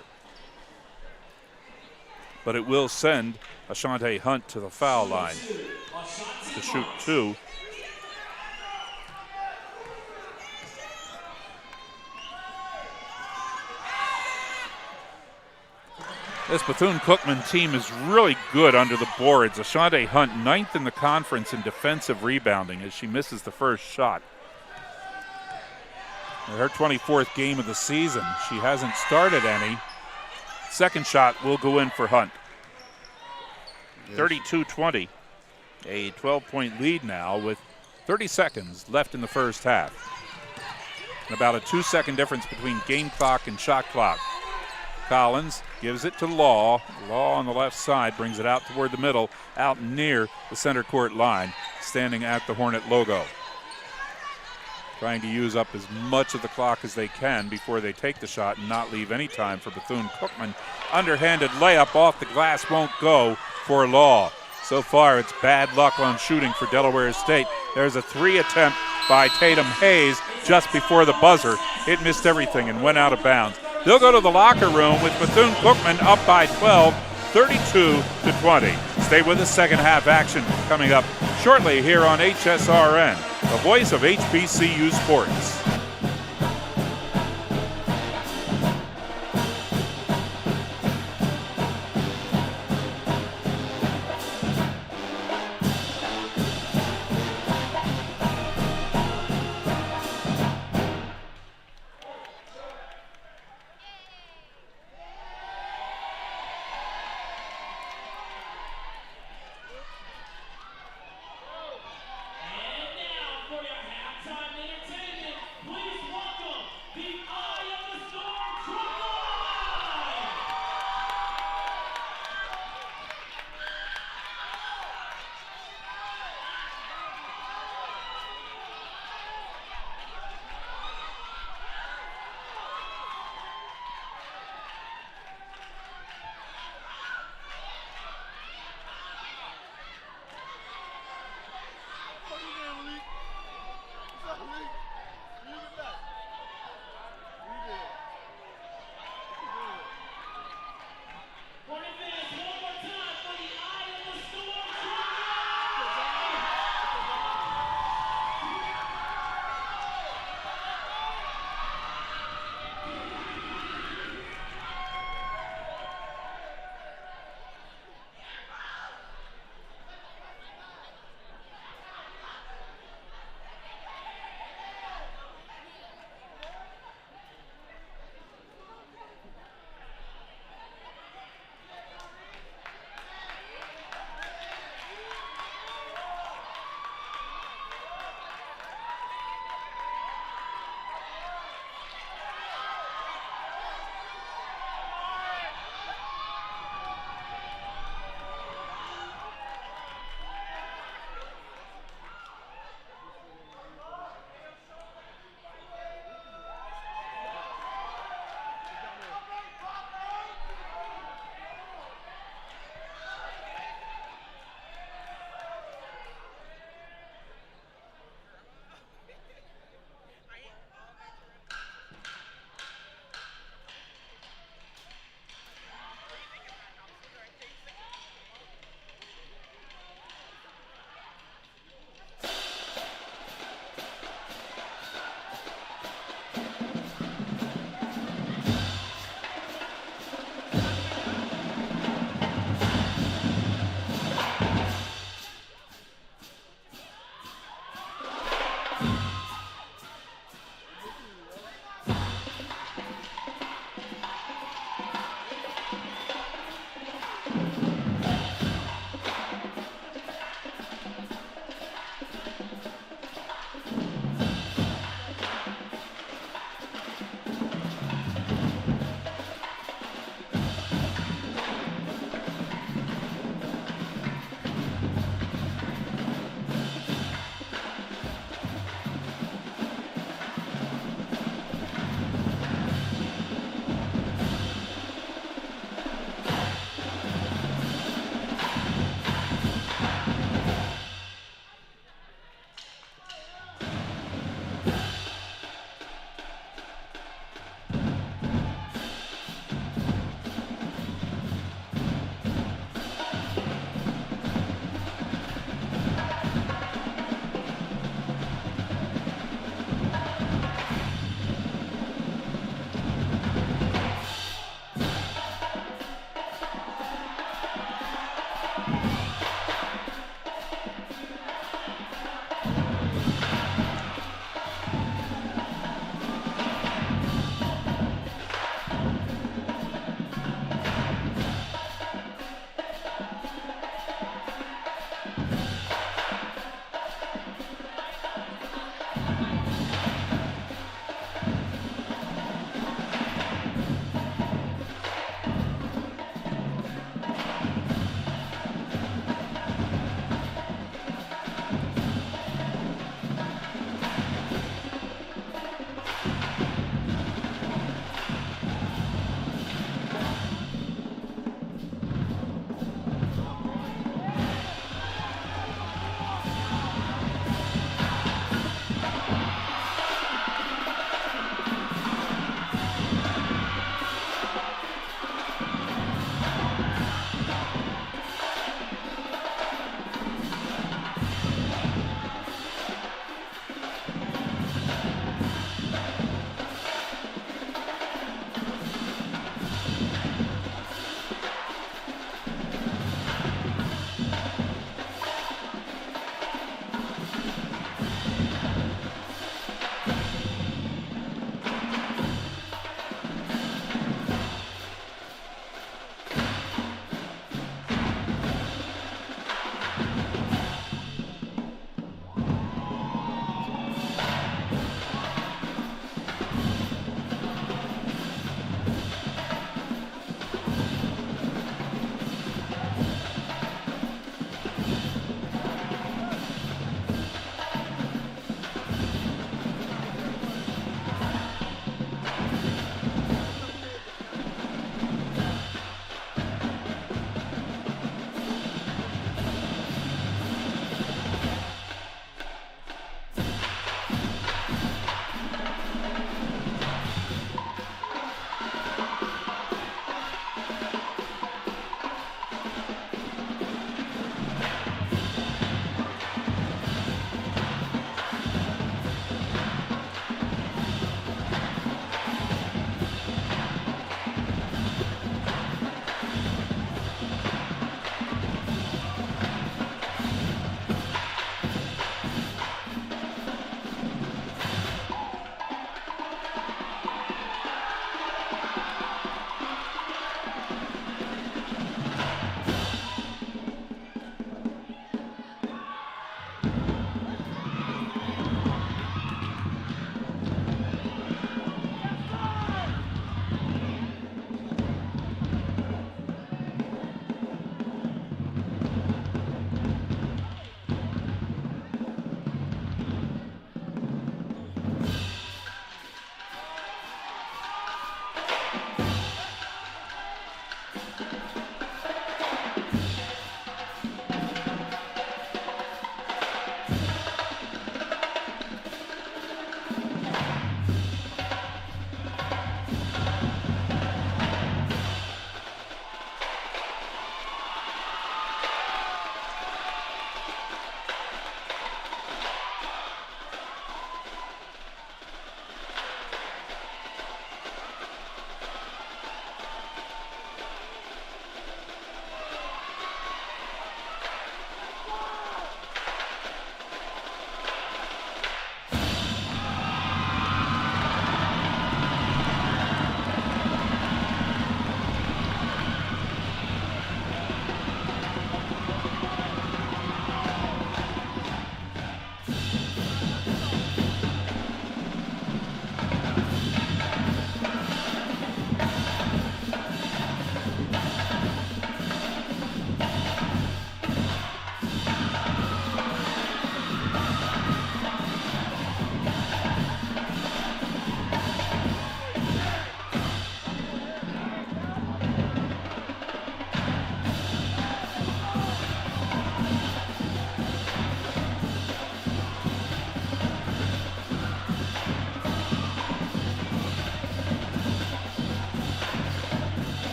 But it will send Ashante Hunt to the foul line to shoot 2. This Bethune-Cookman team is really good under the boards. Ashante Hunt, 9th in the conference in defensive rebounding as she misses the first shot. Her 24th game of the season. She hasn't started any. Second shot will go in for Hunt. 32-20. A 12-point lead now with 30 seconds left in the first half. And about a 2-second difference between game clock and shot clock. Collins gives it to Law. Law on the left side brings it out toward the middle, out near the center court line, standing at the Hornet logo. Trying to use up as much of the clock as they can before they take the shot and not leave any time for Bethune-Cookman. Underhanded layup off the glass won't go for Law. So far it's bad luck on shooting for Delaware State. There's a 3 attempt by Tatum Hayes just before the buzzer. It missed everything and went out of bounds. They'll go to the locker room with Bethune-Cookman up by 12, 32-20. Stay with us, second half action coming up shortly here on HSRN, the voice of HBCU sports.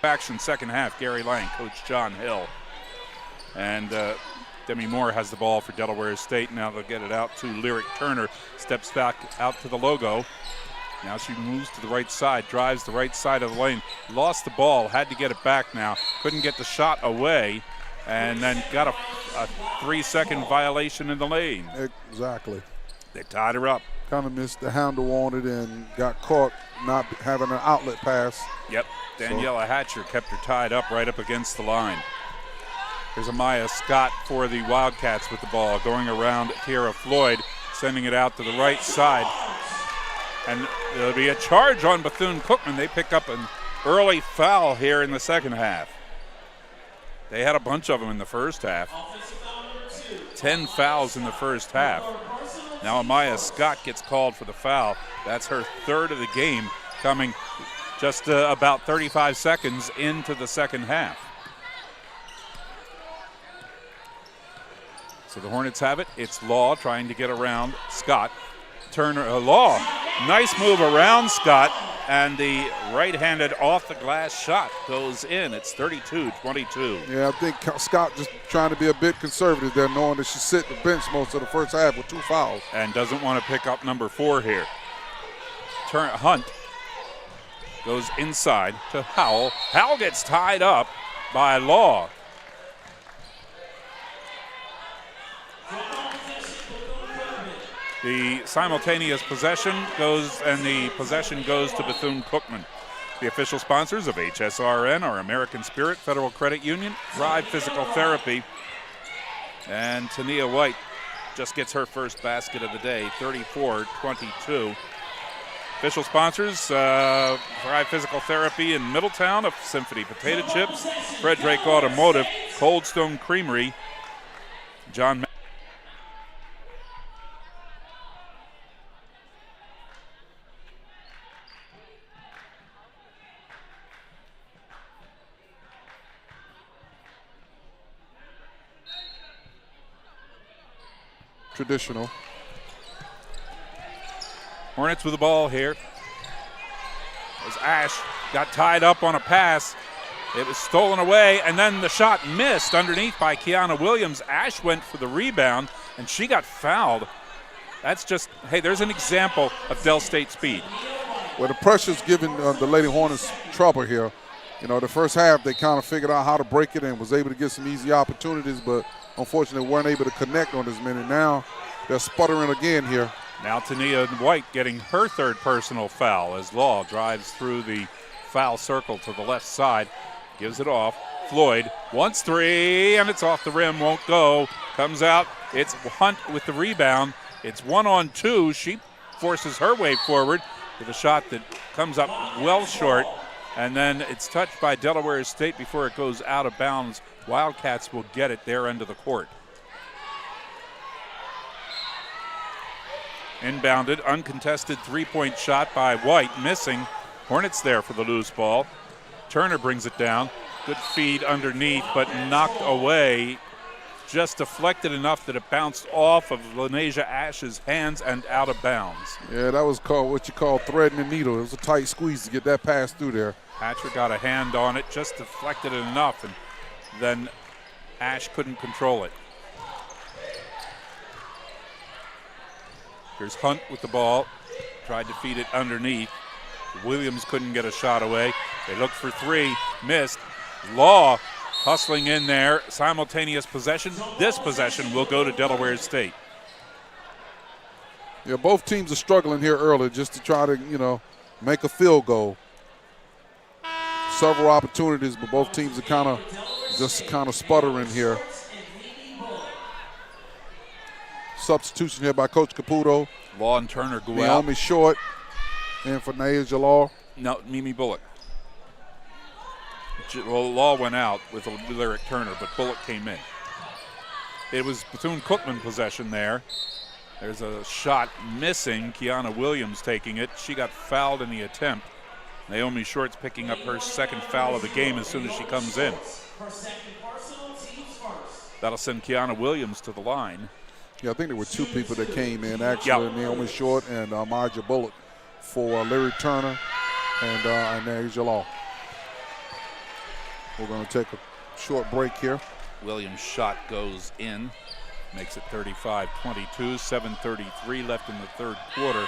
Action second half, Gary Lang, Coach John Hill. And Demi Moore has the ball for Delaware State. Now they'll get it out to Lyric Turner. Steps back out to the logo. Now she moves to the right side, drives the right side of the lane. Lost the ball, had to get it back now. Couldn't get the shot away. And then got a 3-second violation in the lane. Exactly. They tied her up. Kind of missed the handle on it and got caught not having an outlet pass. Yep. Daniela Hatcher kept her tied up right up against the line. Here's Amaya Scott for the Wildcats with the ball, going around Tierra Floyd, sending it out to the right side. And there'll be a charge on Bethune-Cookman. They pick up an early foul here in the second half. They had a bunch of them in the first half. 10 fouls in the first half. Now Amaya Scott gets called for the foul. That's her third of the game, coming just about 35 seconds into the second half. So the Hornets have it. It's Law trying to get around Scott. Turner, Law, nice move around Scott, and the right-handed off-the-glass shot goes in. It's 32-22. Yeah, I think Scott just trying to be a bit conservative there, knowing that she sit the bench most of the first half with 2 fouls. And doesn't want to pick up number 4 here. Hunt goes inside to Howell. Howell gets tied up by Law. The simultaneous possession goes, and the possession goes to Bethune-Cookman. The official sponsors of HSRN are American Spirit, Federal Credit Union, Thrive Physical Therapy, and Tania White just gets her first basket of the day, 34-22. Official sponsors, Thrive Physical Therapy in Middletown, of Symphony Potato Chips, Fred Drake Automotive, Cold Stone Creamery, John traditional. Hornets with the ball here. As Ash got tied up on a pass. It was stolen away, and then the shot missed underneath by Kiana Williams. Ash went for the rebound, and she got fouled. That's just, hey, there's an example of Del State speed. Well, the pressure's giving the Lady Hornets trouble here. You know, the first half they kind of figured out how to break it and was able to get some easy opportunities, but unfortunately weren't able to connect on this minute. Now they're sputtering again here. Now Tania White getting her third personal foul as Law drives through the foul circle to the left side, gives it off. Floyd wants 3, and it's off the rim, won't go. Comes out, it's Hunt with the rebound. It's 1-on-2. She forces her way forward with a shot that comes up well short, and then it's touched by Delaware State before it goes out of bounds. Wildcats will get it their end of the court. Inbounded, uncontested three-point shot by White, missing. Hornets there for the loose ball. Turner brings it down. Good feed underneath, but knocked away. Just deflected enough that it bounced off of Lanasia Ash's hands and out of bounds. Yeah, that was called what you call threading the needle. It was a tight squeeze to get that pass through there. Hatcher got a hand on it, just deflected it enough, and then Ash couldn't control it. Here's Hunt with the ball. Tried to feed it underneath. Williams couldn't get a shot away. They looked for 3, missed. Law hustling in there. Simultaneous possession. This possession will go to Delaware State. Yeah, both teams are struggling here early just to try to, make a field goal. Several opportunities, but both teams are kind of sputtering here. Substitution here by Coach Caputo. Law and Turner go out. Naomi Short in for Naija Law. No, Mimi Bullock. Well, Law went out with Lyric Turner, but Bullock came in. It was Bethune-Cookman possession there. There's a shot missing. Kiana Williams taking it. She got fouled in the attempt. Naomi Short's picking up her second foul of the game as soon as she comes in. That'll send Kiana Williams to the line. Yeah, I think there were 2 people that came in, actually, Yep. Naomi Short and Maja Bullock for Lyric Turner and Naija Law. We're going to take a short break here. Williams' shot goes in, makes it 35-22, 7:33 left in the third quarter.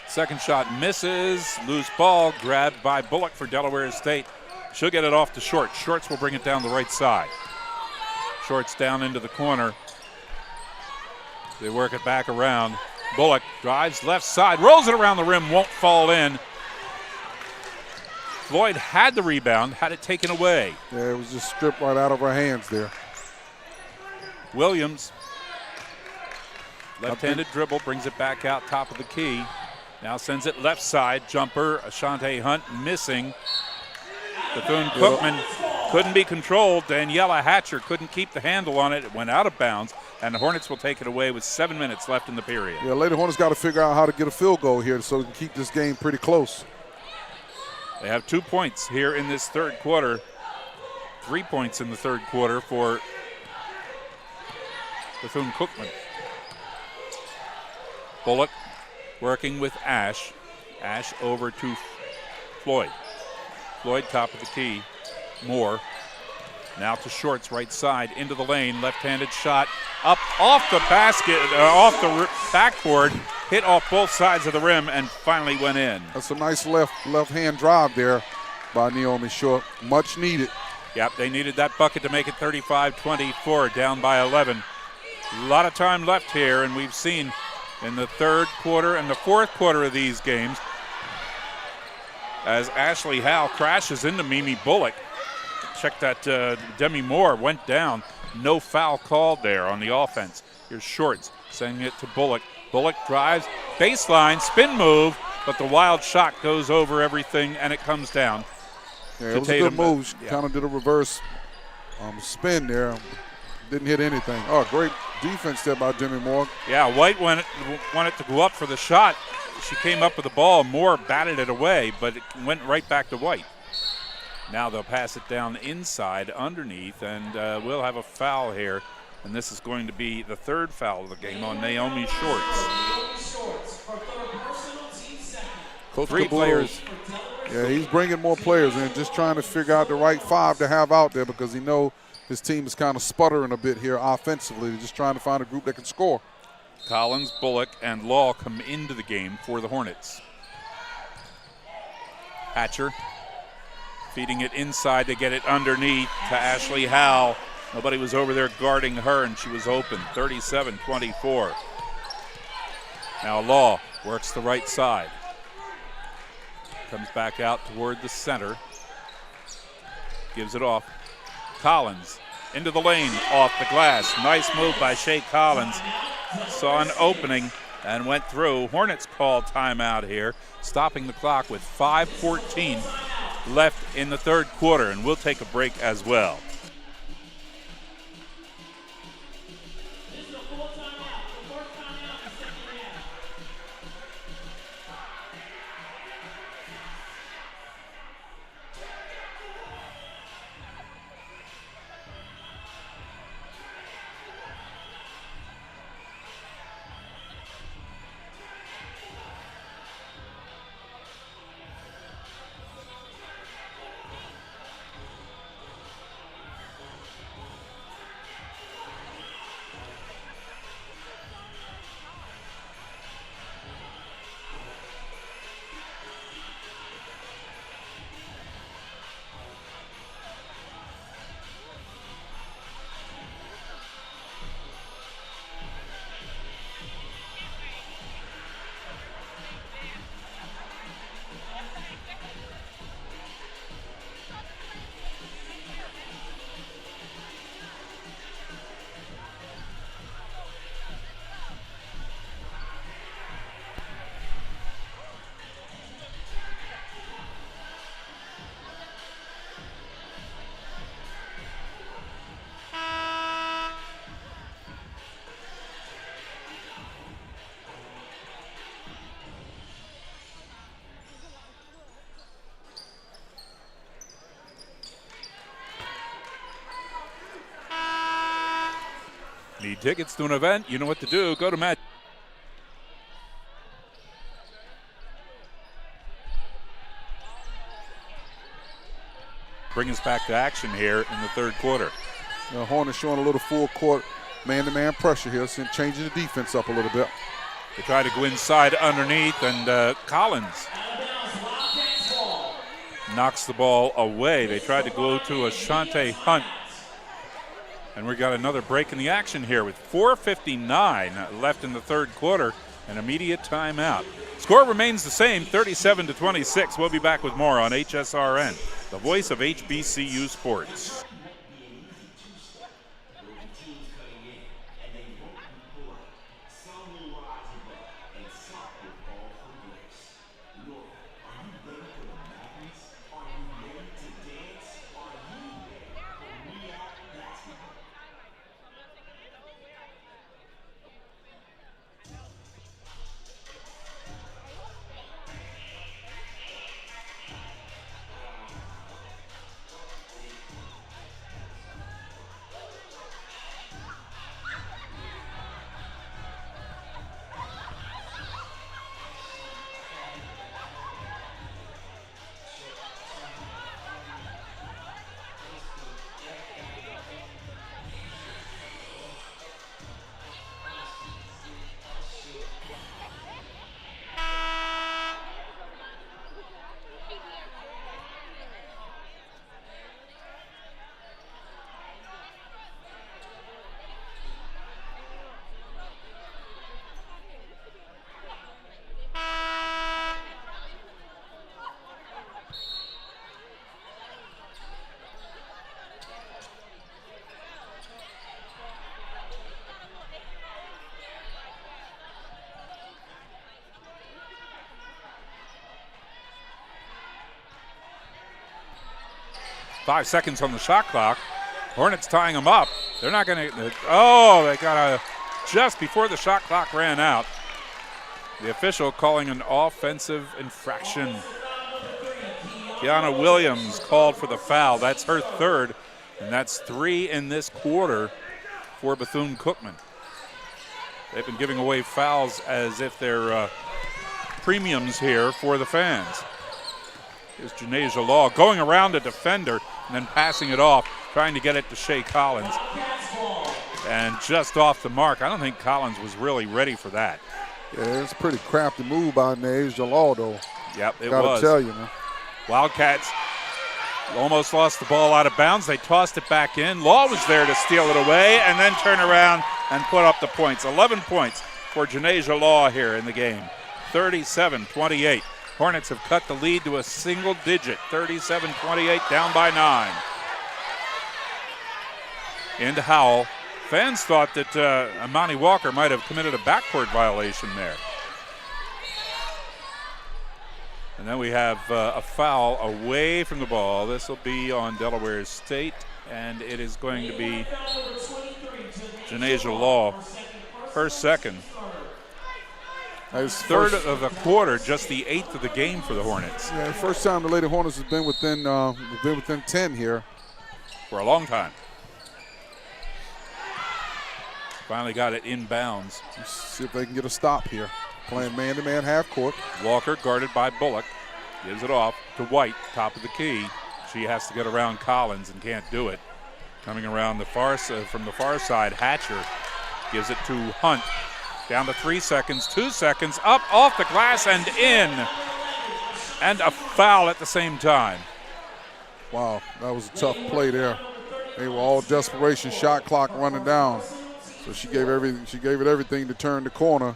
Second shot misses, loose ball, grabbed by Bullock for Delaware State. She'll get it off to Shorts. Shorts will bring it down the right side. Shorts down into the corner. They work it back around. Bullock drives left side, rolls it around the rim, won't fall in. Floyd had the rebound, had it taken away. Yeah, it was just stripped right out of her hands there. Williams, left-handed dribble, brings it back out top of the key. Now sends it left side, jumper, Ashante Hunt missing. Bethune-Cookman couldn't be controlled. Daniela Hatcher couldn't keep the handle on it. It went out of bounds, and the Hornets will take it away with 7 minutes left in the period. Yeah, Lady Hornets got to figure out how to get a field goal here so they can keep this game pretty close. They have 2 points here in this third quarter. 3 points in the third quarter for Bethune-Cookman. Bullock working with Ash. Ash over to Floyd. Floyd top of the key. Moore. Now to Shorts, right side, into the lane. Left-handed shot up off the basket, off the backboard. Hit off both sides of the rim and finally went in. That's a nice left-hand drive there by Naomi Short. Much needed. Yep, they needed that bucket to make it 35-24, down by 11. A lot of time left here, and we've seen in the third quarter and the fourth quarter of these games as Ashley Howe crashes into Mimi Bullock. Check that, Demi Moore went down. No foul called there on the offense. Here's Shorts sending it to Bullock. Bullock drives, baseline, spin move, but the wild shot goes over everything and it comes down. Yeah, it was a good move. She kind of did a reverse spin there. Didn't hit anything. Oh, great defense there by Demi Moore. Yeah, White wanted to go up for the shot. She came up with the ball. Moore batted it away, but it went right back to White. Now they'll pass it down inside underneath, and we'll have a foul here. And this is going to be the third foul of the game on Naomi Shorts. Coach 3 Caboodle, players. Yeah, he's bringing more players in, just trying to figure out the right 5 to have out there because he know his team is kind of sputtering a bit here offensively. They're just trying to find a group that can score. Collins, Bullock, and Law come into the game for the Hornets. Hatcher feeding it inside to get it underneath to Ashley Howe. Nobody was over there guarding her, and she was open. 37-24. Now Law works the right side. Comes back out toward the center. Gives it off. Collins into the lane, off the glass. Nice move by Shea Collins. Saw an opening and went through. Hornets call timeout here, stopping the clock with 5:14 left in the third quarter, and we'll take a break as well. Need tickets to an event? You know what to do. Go to Match. bring us back to action here in the third quarter. The Hornets showing a little full court man-to-man pressure here, changing the defense up a little bit. They try to go inside underneath, and Collins knocks the ball away. They tried to go to Ashante Hunt. And we got another break in the action here with 4:59 left in the third quarter, an immediate timeout. Score remains the same, 37-26. We'll be back with more on HSRN, the voice of HBCU sports. Five seconds on the shot clock. Hornets tying them up. They're not going to. Oh, they got a just before the shot clock ran out. The official calling an offensive infraction. Kiana Williams called for the foul. That's her third, and that's 3 in this quarter for Bethune-Cookman. They've been giving away fouls as if they're premiums here for the fans. Here's Janasia Law going around a defender and then passing it off, trying to get it to Shea Collins. And just off the mark. I don't think Collins was really ready for that. Yeah, it's a pretty crafty move by Janasia Law, though. Yep, it was. Gotta tell you, man. Wildcats almost lost the ball out of bounds. They tossed it back in. Law was there to steal it away and then turn around and put up the points. 11 points for Janasia Law here in the game. 37-28. Hornets have cut the lead to a single digit. 37-28, down by 9. Into Howell. Fans thought that Amani Walker might have committed a backcourt violation there. And then we have a foul away from the ball. This will be on Delaware State, and it is going to be Janasia Law, her second. Third of the quarter, just the 8th of the game for the Hornets. Yeah, first time the Lady Hornets has been within 10 here for a long time. Finally got it inbounds. Let's see if they can get a stop here. Playing man-to-man half court. Walker guarded by Bullock. Gives it off to White, top of the key. She has to get around Collins and can't do it. Coming around the from the far side, Hatcher gives it to Hunt. Down to 3 seconds, 2 seconds, up off the glass and in. And a foul at the same time. Wow, that was a tough play there. They were all desperation, shot clock running down. So she gave it everything to turn the corner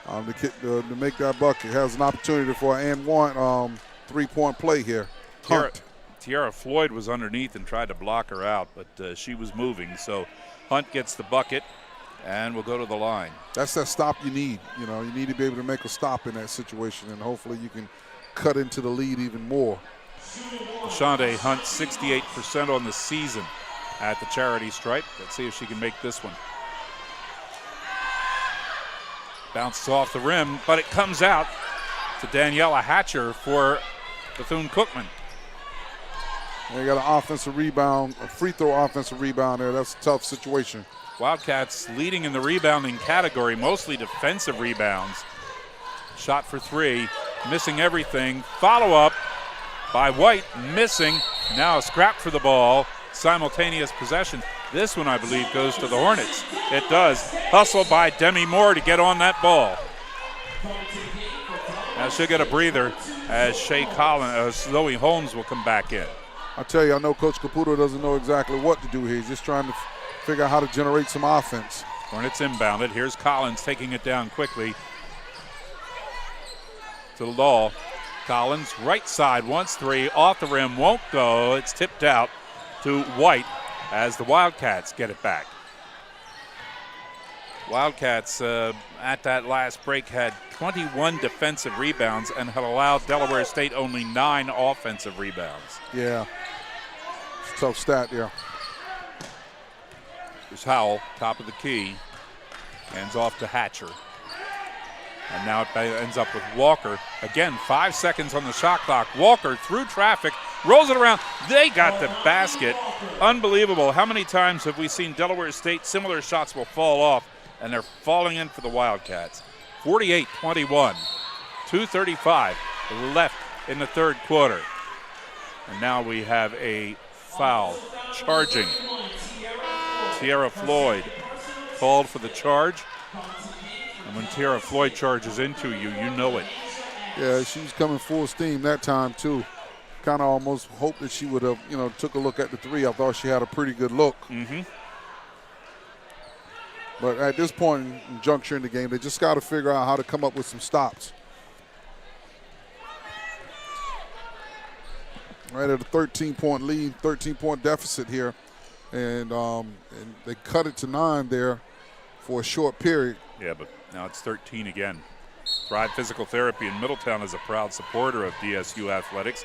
to make that bucket. Has an opportunity for an and one 3-point play here. Tiara Floyd was underneath and tried to block her out, but she was moving. So Hunt gets the bucket and will go to the line. That's that stop you need. You know, you need to be able to make a stop in that situation, and hopefully you can cut into the lead even more. Shonda Hunt, 68% on the season at the charity stripe. Let's see if she can make this one. Bounces off the rim, but it comes out to Daniela Hatcher for Bethune-Cookman. They got an offensive rebound, a free throw offensive rebound there. That's a tough situation. Wildcats leading in the rebounding category, mostly defensive rebounds. Shot for 3, missing everything. Follow up by White, missing. Now a scrap for the ball, simultaneous possession. This one, I believe, goes to the Hornets. It does. Hustle by Demi Moore to get on that ball. Now she'll get a breather as Zoe Holmes will come back in. I tell you, I know Coach Caputo doesn't know exactly what to do here. He's just trying to figure out how to generate some offense. Hornets inbounded. Here's Collins taking it down quickly to the ball. Collins, right side, wants three, off the rim, won't go. It's tipped out to White as the Wildcats get it back. Wildcats at that last break had 21 defensive rebounds and had allowed Delaware State only 9 offensive rebounds. Yeah, it's a tough stat there. There's Howell, top of the key, hands off to Hatcher. And now it ends up with Walker. Again, 5 seconds on the shot clock. Walker through traffic, rolls it around. They got the basket. Unbelievable. How many times have we seen Delaware State, similar shots will fall off, and they're falling in for the Wildcats. 48-21, 2:35 left in the third quarter. And now we have a foul charging. Tierra Floyd called for the charge. And when Tierra Floyd charges into you, you know it. Yeah, she was coming full steam that time too. Kind of almost hoped that she would have, took a look at the three. I thought she had a pretty good look. Mm-hmm. But at this point in juncture in the game, they just got to figure out how to come up with some stops. Right at a 13-point lead, 13-point deficit here. And they cut it to 9 there for a short period. Yeah, but now it's 13 again. Thrive Physical Therapy in Middletown is a proud supporter of DSU Athletics.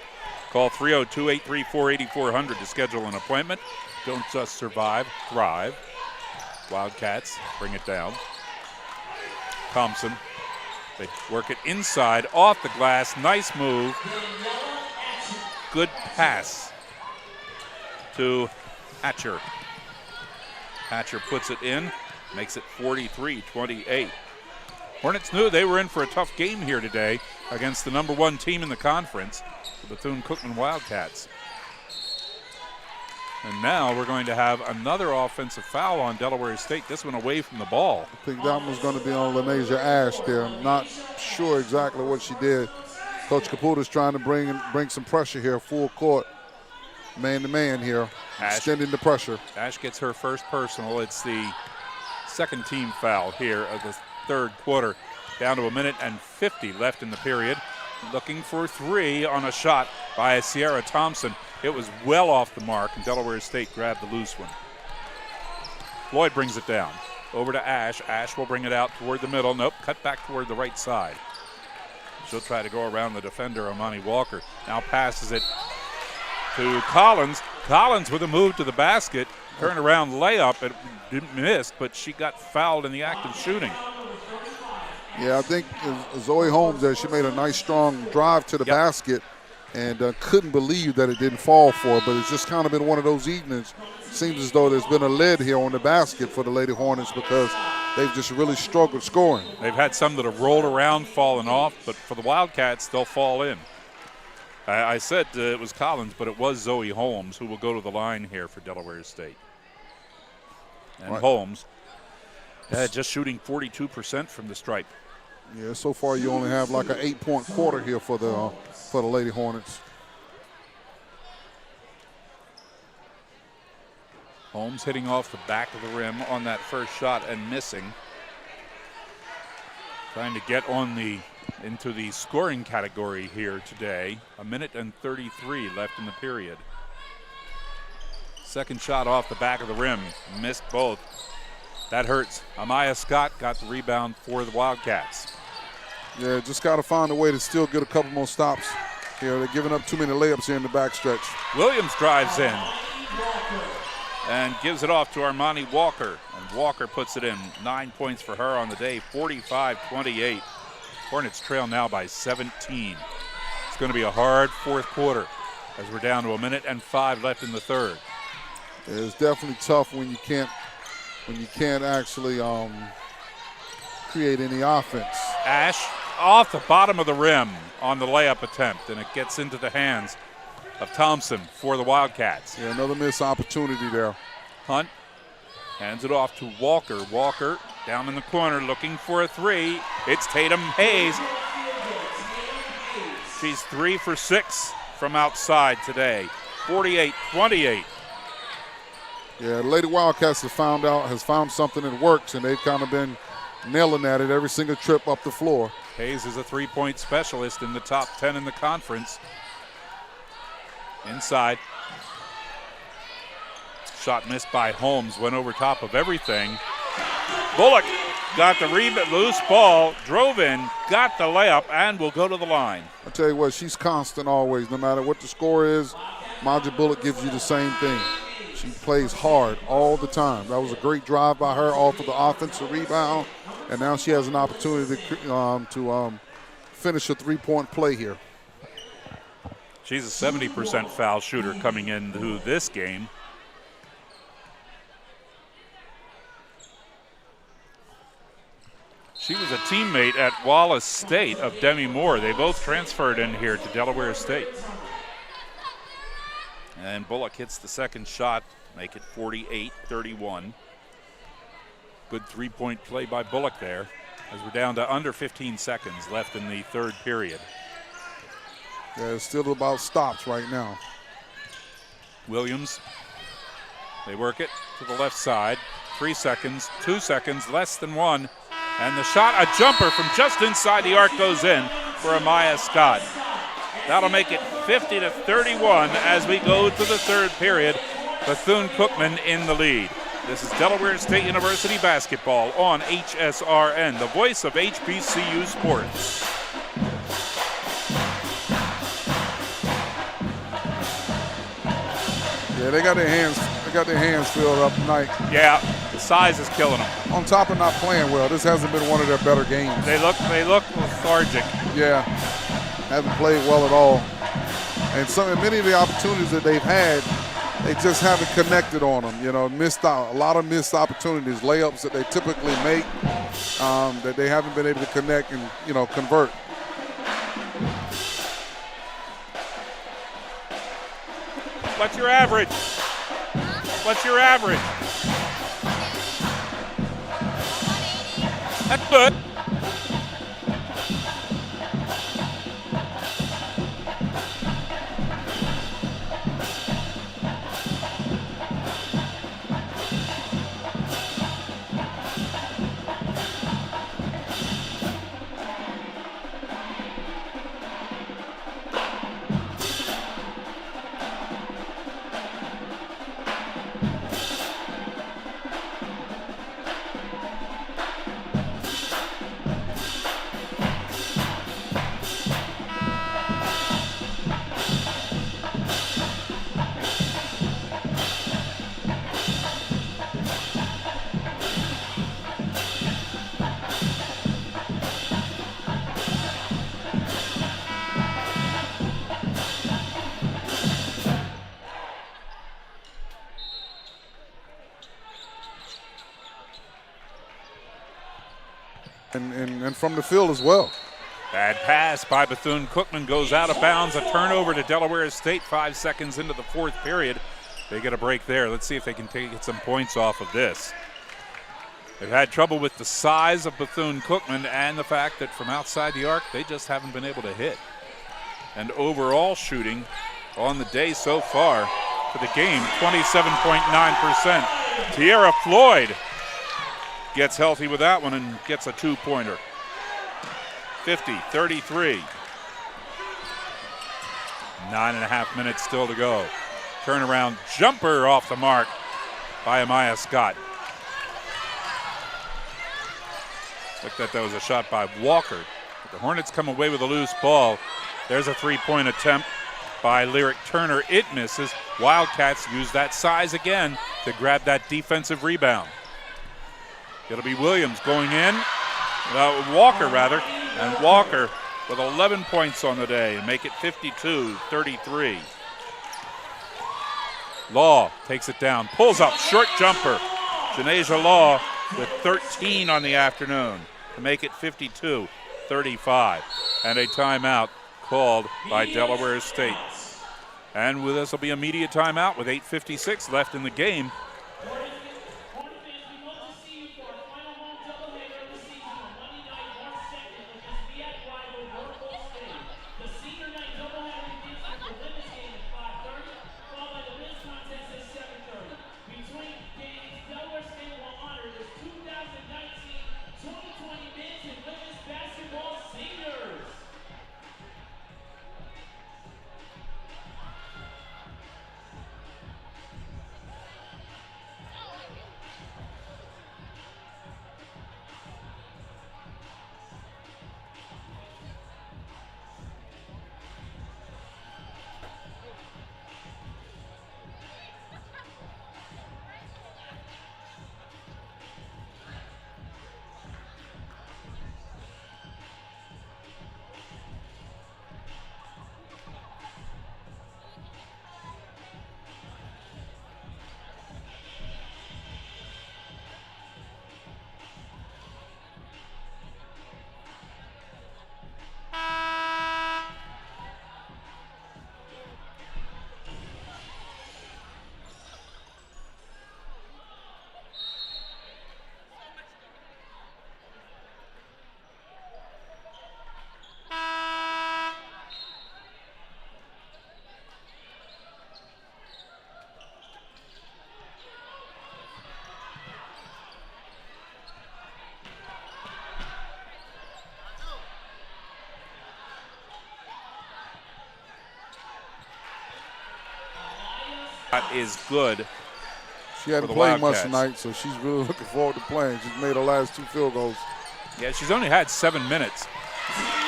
Call 302-834-8400 to schedule an appointment. Don't just survive, thrive. Wildcats bring it down. Thompson, they work it inside, off the glass. Nice move. Good pass to Hatcher. Hatcher puts it in, makes it 43-28. Hornets knew they were in for a tough game here today against the number 1 team in the conference, the Bethune-Cookman Wildcats. And now we're going to have another offensive foul on Delaware State, this one away from the ball. I think that one's going to be on Lanasia Ash there. I'm not sure exactly what she did. Coach Caputo's trying to bring some pressure here, full court, man-to-man here, extending the pressure. Ash gets her first personal. It's the second team foul here of the third quarter. Down to a minute and 50 left in the period. Looking for 3 on a shot by Sierra Thompson. It was well off the mark, and Delaware State grabbed the loose one. Floyd brings it down. Over to Ash. Ash will bring it out toward the middle. Nope, cut back toward the right side. She'll try to go around the defender, Amani Walker. Now passes it to Collins. Collins with a move to the basket. Turn around layup. It didn't miss, but she got fouled in the act of shooting. Yeah, I think Zoe Holmes there, she made a nice strong drive to the basket and couldn't believe that it didn't fall for her, but it's just kind of been one of those evenings. Seems as though there's been a lid here on the basket for the Lady Hornets because they've just really struggled scoring. They've had some that have rolled around, fallen off, but for the Wildcats, they'll fall in. I said it was Collins, but it was Zoe Holmes who will go to the line here for Delaware State. And Holmes just shooting 42% from the stripe. Yeah, so far you only have like an 8-point quarter here for the Lady Hornets. Holmes hitting off the back of the rim on that first shot and missing. Trying to get into the scoring category here today. A minute and 33 left in the period. Second shot off the back of the rim, missed both. That hurts. Amaya Scott got the rebound for the Wildcats. Yeah, just got to find a way to still get a couple more stops here. They're giving up too many layups here in the backstretch. Williams drives in and gives it off to Armani Walker. And Walker puts it in. 9 points for her on the day, 45-28. Hornets trail now by 17. It's going to be a hard fourth quarter as we're down to a minute and 5 left in the third. It's definitely tough when you can't actually create any offense. Ash off the bottom of the rim on the layup attempt, and it gets into the hands of Thompson for the Wildcats. Yeah, another missed opportunity there. Hunt hands it off to Walker. Walker down in the corner looking for a three. It's Tatum Hayes. She's 3 for 6 from outside today. 48-28. Yeah, the Lady Wildcats have found something that works, and they've kind of been nailing at it every single trip up the floor. Hayes is a three-point specialist in the top 10 in the conference. Inside. Shot missed by Holmes, went over top of everything. Bullock got the rebound, loose ball, drove in, got the layup, and will go to the line. I tell you what, she's constant always. No matter what the score is, Maja Bullock gives you the same thing. She plays hard all the time. That was a great drive by her off of the offensive rebound, and now she has an opportunity to finish a three-point play here. She's a 70% foul shooter coming into this game. She was a teammate at Wallace State of Demi Moore. They both transferred in here to Delaware State. And Bullock hits the second shot, make it 48-31. Good three-point play by Bullock there, as we're down to under 15 seconds left in the third period. Yeah, it's still about stops right now. Williams, they work it to the left side. 3 seconds, 2 seconds, less than one. And the shot, a jumper from just inside the arc goes in for Amaya Scott. That'll make it 50-31 as we go to the third period. Bethune-Cookman in the lead. This is Delaware State University basketball on HSRN, the voice of HBCU sports. Yeah, they got their hands filled up tonight. Yeah, the size is killing them. On top of not playing well, this hasn't been one of their better games. They look lethargic. Yeah, haven't played well at all. And many of the opportunities that they've had, they just haven't connected on them. You know, missed out a lot of missed opportunities, layups that they typically make that they haven't been able to connect and convert. What's your average? What's your average? That's good. And from the field as well. Bad pass by Bethune-Cookman goes out of bounds. A turnover to Delaware State 5 seconds into the fourth period. They get a break there. Let's see if they can get some points off of this. They've had trouble with the size of Bethune-Cookman and the fact that from outside the arc, they just haven't been able to hit. And overall shooting on the day so far for the game, 27.9%. Tierra Floyd gets healthy with that one and gets a two-pointer. 50-33. 9.5 minutes still to go. Turnaround jumper off the mark by Amaya Scott. Looked like that was a shot by Walker. But the Hornets come away with a loose ball. There's a three-point attempt by Lyric Turner. It misses. Wildcats use that size again to grab that defensive rebound. It'll be Williams going in. Walker, rather. And Walker with 11 points on the day and make it 52-33. Law takes it down, pulls up, short jumper. Janasia Law with 13 on the afternoon to make it 52-35. And a timeout called by Delaware State. And this will be a media timeout with 8:56 left in the game. Hornet fans, we love to see you for our final home doubleheader of the season on Monday night, March 2nd, against VF rival Norfolk State. The senior night doubleheader begins with the women's game at 5:30, followed by the men's contest at 7:30. Between games, Delaware State will honor the 2019-2020 men's and women's basketball seniors. That is good. She hadn't for the played much Wildcats. tonight, so she's really looking forward to playing. She's made her last 2 field goals. Yeah, she's only had 7 minutes.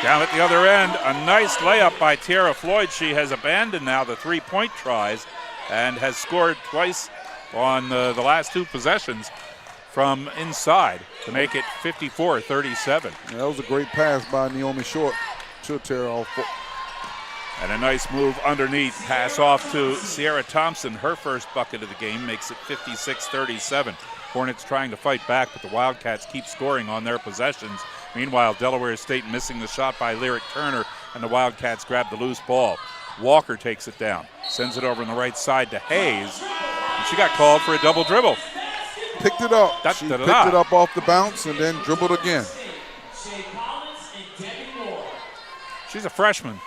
Down at the other end, a nice layup by Tierra Floyd. She has abandoned now the three-point tries and has scored twice on the last 2 possessions from inside to make it 54-37. Yeah, that was a great pass by Naomi Short to Tara. And a nice move underneath. Pass off to Sierra Thompson. Her first bucket of the game makes it 56-37. Hornets trying to fight back, but the Wildcats keep scoring on their possessions. Meanwhile, Delaware State missing the shot by Lyric Turner, and the Wildcats grab the loose ball. Walker takes it down, sends it over on the right side to Hayes. And she got called for a double dribble. Picked it up. Da, She da, da, picked da. it up off the bounce and then dribbled again. Shay Collins and Debbie Moore. She's a freshman.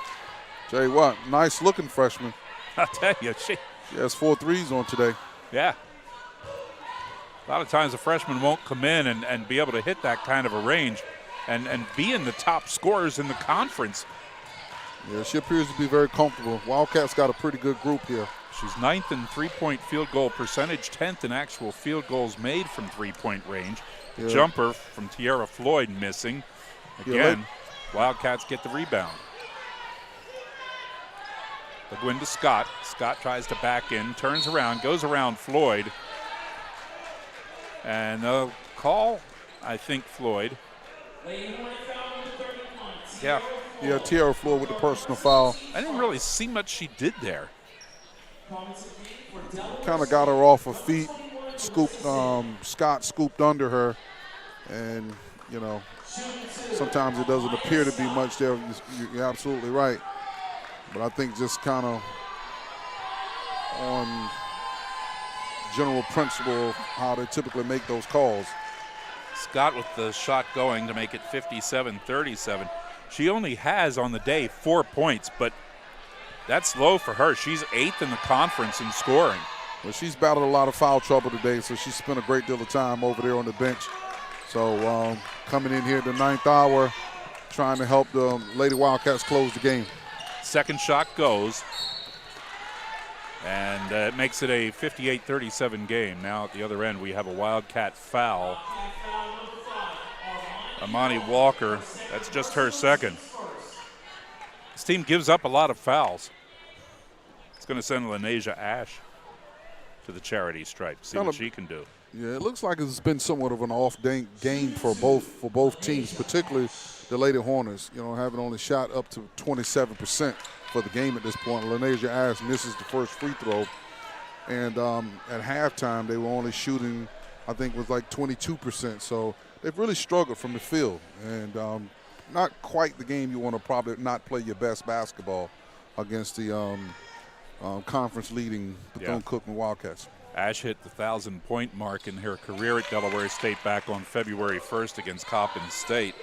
Tell you what, nice looking freshman. I'll tell you, She has 4 threes on today. yeah. A lot of times a freshman won't come in and be able to hit that kind of a range and be in the top scorers in the conference. Yeah, she appears to be very comfortable. Wildcats got a pretty good group here. She's 9th in three-point field goal percentage, 10th in actual field goals made from three-point range. The Yeah. jumper from Tierra Floyd missing. Again, Wildcats get the rebound. The Gwynn to Scott. Scott tries to back in, turns around, goes around Floyd. And they'll call, I think, Floyd. Lady Hornet foul number 31. Yeah. Yeah, Tierra Floyd with the personal foul. I didn't really see much she did there. Kind of got her off her feet. Scooped, Scott scooped under her. And, you know, sometimes it doesn't appear to be much there. You're absolutely right. But I think just kind of on general principle of how they typically make those calls. Scott with the shot going to make it 57-37. She only has on the day 4 points, but that's low for her. She's 8th in the conference in scoring. Well, she's battled a lot of foul trouble today, so she spent a great deal of time over there on the bench. So coming in here at the 9th hour, trying to help the Lady Wildcats close the game. Second shot goes, and it makes it a 58-37 game. Now at the other end, we have a Wildcat foul. Amani Walker, that's just her second. This team gives up a lot of fouls. It's going to send Lanesia Ash to the charity stripe, see what she can do. Yeah, it looks like it's been somewhat of an off-day game for both teams, particularly the Lady Hornets, you know, having only shot up to 27% for the game at this point. Lanesia Ash misses the first free throw. And at halftime, they were only shooting, I think, was like 22%. So they've really struggled from the field. And not quite the game you want to probably not play your best basketball against the conference leading Bethune-Cookman Wildcats. Ash hit the 1,000-point mark in her career at Delaware State back on February 1st against Coppin State.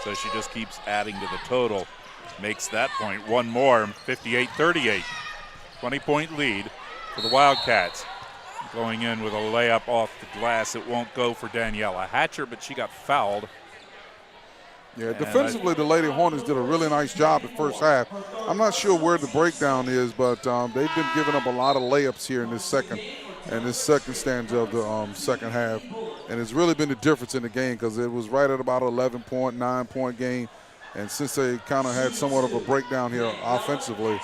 So she just keeps adding to the total. Makes that point one more, 58-38. 20-point lead for the Wildcats. Going in with a layup off the glass. It won't go for Daniela Hatcher, but she got fouled. Yeah, defensively, the Lady Hornets did a really nice job the first half. I'm not sure where the breakdown is, but they've been giving up a lot of layups here in this second stanza of the second half. And it's really been the difference in the game because it was right at about 11-point, 9-point game. And since they kind of had somewhat of a breakdown here offensively,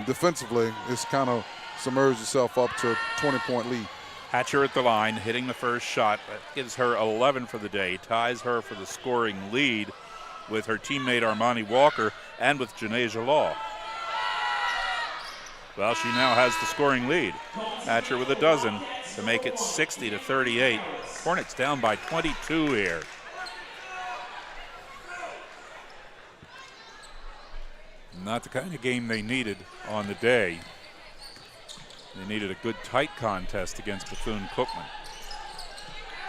defensively, it's kind of submerged itself up to a 20-point lead. Hatcher at the line, hitting the first shot. That gives her 11 for the day, ties her for the scoring lead with her teammate Armani Walker and with Janasia Law. Well, she now has the scoring lead. Hatcher with a dozen to make it 60-38. Hornets down by 22 here. Not the kind of game they needed on the day. They needed a good tight contest against Bethune-Cookman.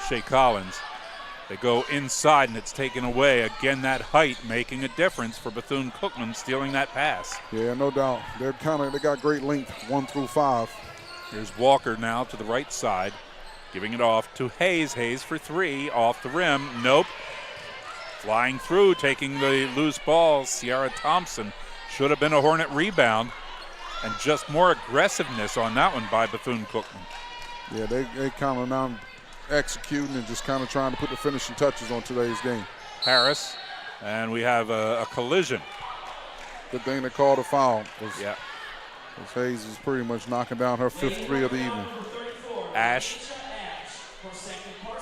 Shea Collins, they go inside and it's taken away. Again, that height making a difference for Bethune-Cookman stealing that pass. Yeah, no doubt. They got great length, 1 through 5. Here's Walker now to the right side, giving it off to Hayes. Hayes for three, off the rim. Nope. Flying through, taking the loose ball. Sierra Thompson. Should have been a Hornet rebound, and just more aggressiveness on that one by Bethune-Cookman. Yeah, they kind of now executing and just kind of trying to put the finishing touches on today's game. Harris, and we have a collision. Good thing they called a foul. Yeah. Hayes is pretty much knocking down her 5th three of the evening. Ash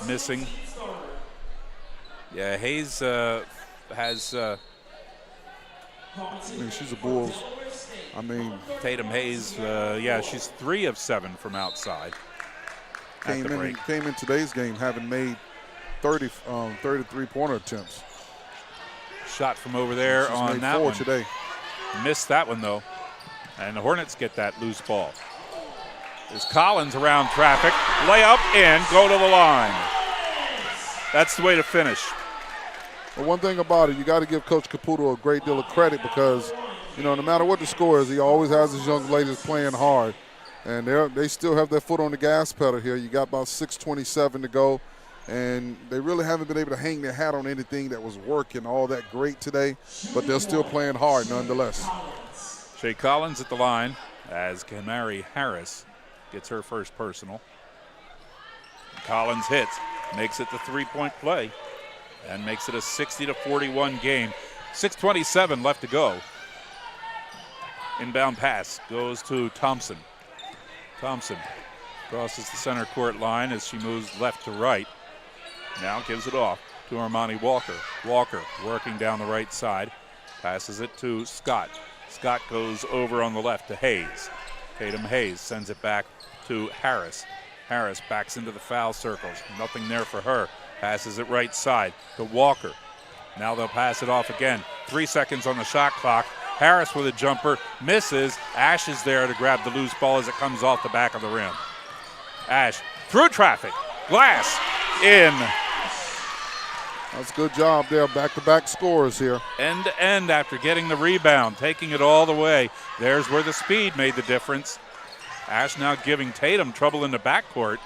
missing. Yeah, Hayes has... she's a Bulls. Tatum Hayes, she's 3 of 7 from outside. Came in today's game having made 33-pointer attempts. Shot from over there she's on made that 4 one. Today. Missed that one though. And the Hornets get that loose ball. There's Collins around traffic. Layup in, go to the line. That's the way to finish. Well, one thing about it, you got to give Coach Caputo a great deal of credit because, no matter what the score is, he always has his young ladies playing hard. And they still have their foot on the gas pedal here. You got about 6:27 to go, and they really haven't been able to hang their hat on anything that was working all that great today, but they're still playing hard nonetheless. Shea Collins at the line as Kamari Harris gets her first personal. Collins hits, makes it the 3-point play, and makes it a 60-41 game. 6:27 left to go. Inbound pass goes to Thompson. Thompson crosses the center court line as she moves left to right. Now gives it off to Armani Walker. Walker working down the right side. Passes it to Scott. Scott goes over on the left to Hayes. Tatum Hayes sends it back to Harris. Harris backs into the foul circles. Nothing there for her. Passes it right side to Walker. Now they'll pass it off again. 3 seconds on the shot clock. Harris with a jumper, misses. Ash is there to grab the loose ball as it comes off the back of the rim. Ash through traffic. Glass in. That's a good job there. Back-to-back scores here. End to end after getting the rebound, taking it all the way. There's where the speed made the difference. Ash now giving Tatum trouble in the backcourt.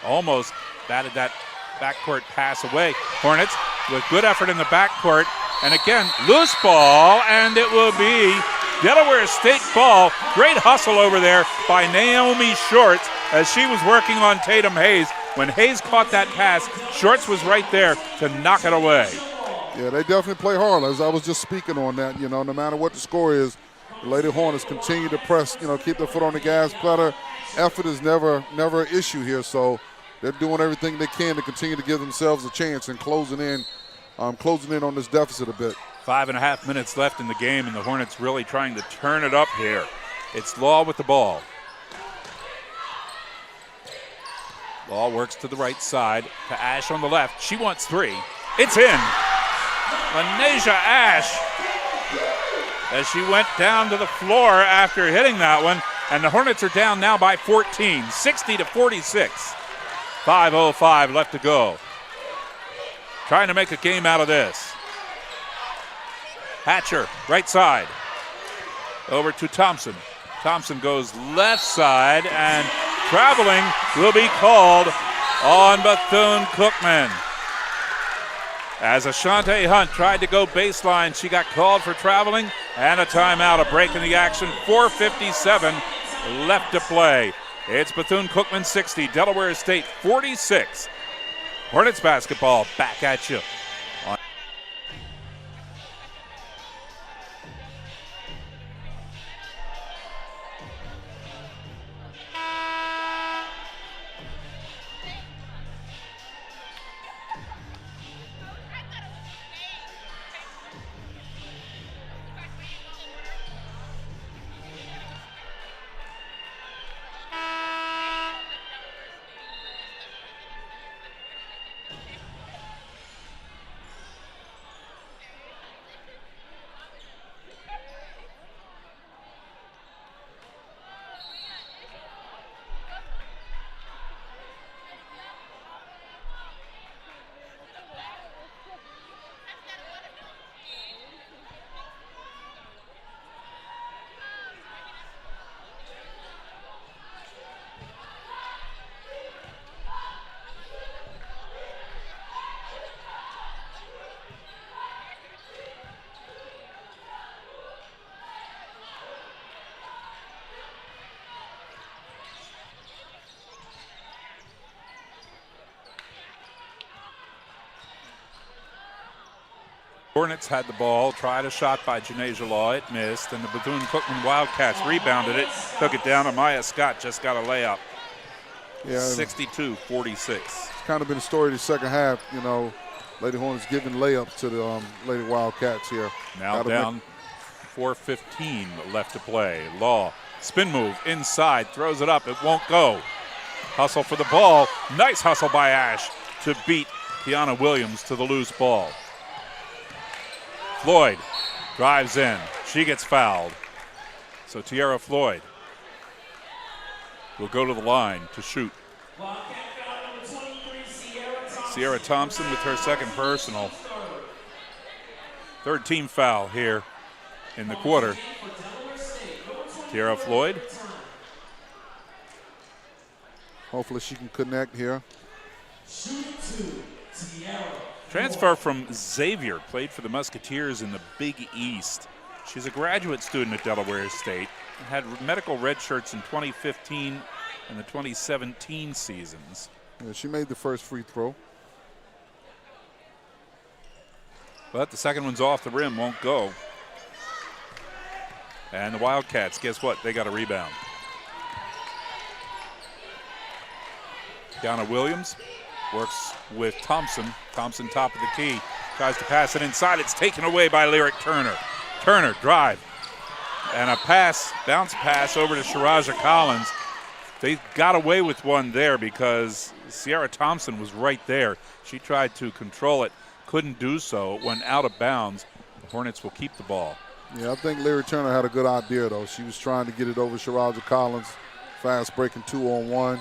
Almost batted that backcourt pass away. Hornets with good effort in the backcourt. And again, loose ball, and it will be Delaware State ball. Great hustle over there by Naomi Shorts as she was working on Tatum Hayes. When Hayes caught that pass, Shorts was right there to knock it away. Yeah, they definitely play hard. As I was just speaking on that, no matter what the score is, the Lady Hornets continue to press, keep their foot on the gas pedal. Effort is never an issue here, so they're doing everything they can to continue to give themselves a chance and closing in on this deficit a bit. 5.5 minutes left in the game, and the Hornets really trying to turn it up here. It's Law with the ball. Law works to the right side to Ash on the left. She wants 3. It's in. Lanasia Ash as she went down to the floor after hitting that one. And the Hornets are down now by 14, 60-46. 5:05 left to go. Trying to make a game out of this. Hatcher, right side. Over to Thompson. Thompson goes left side, and traveling will be called on Bethune-Cookman. As Ashante Hunt tried to go baseline, she got called for traveling, and a timeout, a break in the action. 4:57 left to play. It's Bethune-Cookman 60, Delaware State 46. Hornets basketball back at you. Hornets had the ball, tried a shot by Janasia Law, it missed, and the Bethune-Cookman Wildcats rebounded it, took it down, and Maya Scott just got a layup. Yeah, 62-46. It's kind of been a story of the second half, you know, Lady Hornets giving layups to the Lady Wildcats here. Now down 4:15 left to play. Law, spin move, inside, throws it up, it won't go. Hustle for the ball, nice hustle by Ash to beat Kiana Williams to the loose ball. Floyd drives in. She gets fouled. So Tiara Floyd will go to the line to shoot. Sierra Thompson with her second personal. Third team foul here in the quarter. Tiara Floyd. Hopefully she can connect here. Transfer from Xavier, played for the Musketeers in the Big East. She's a graduate student at Delaware State and had medical red shirts in 2015 and the 2017 seasons. Yeah, she made the first free throw. But the second one's off the rim, won't go. And the Wildcats, guess what? They got a rebound. Kiana Williams works with Thompson. Thompson top of the key. Tries to pass it inside. It's taken away by Lyric Turner. Turner, drive. And a pass, bounce pass over to Shiraja Collins. They got away with one there because Sierra Thompson was right there. She tried to control it, couldn't do so. It went out of bounds. The Hornets will keep the ball. Yeah, I think Lyric Turner had a good idea, though. She was trying to get it over Shiraja Collins. Fast breaking 2-on-1,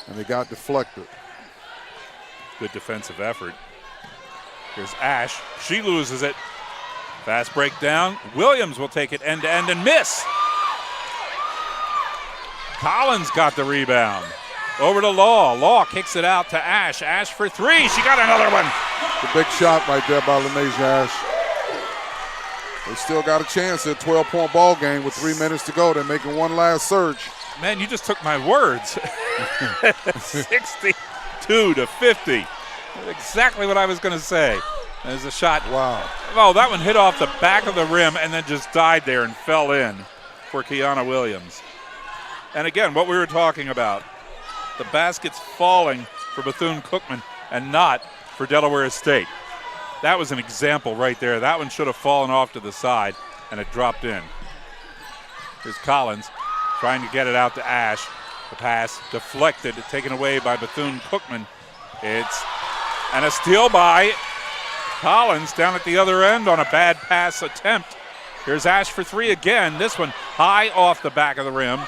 and they got deflected. Good defensive effort. Here's Ash. She loses it. Fast break down. Williams will take it end to end and miss. Collins got the rebound. Over to Law. Law kicks it out to Ash. Ash for three. She got another one. The big shot right there by LaNasia Ash. They still got a chance at a 12-point ball game with 3 minutes to go. They're making one last surge. Man, you just took my words. 62-50. Exactly what I was going to say. There's a shot. Wow. Oh, that one hit off the back of the rim and then just died there and fell in for Kiana Williams. And again, what we were talking about, the baskets falling for Bethune-Cookman and not for Delaware State. That was an example right there. That one should have fallen off to the side and it dropped in. Here's Collins trying to get it out to Ash. The pass deflected, taken away by Bethune-Cookman. And a steal by Collins down at the other end on a bad pass attempt Here's Ash for three again. This one high off the back of the rim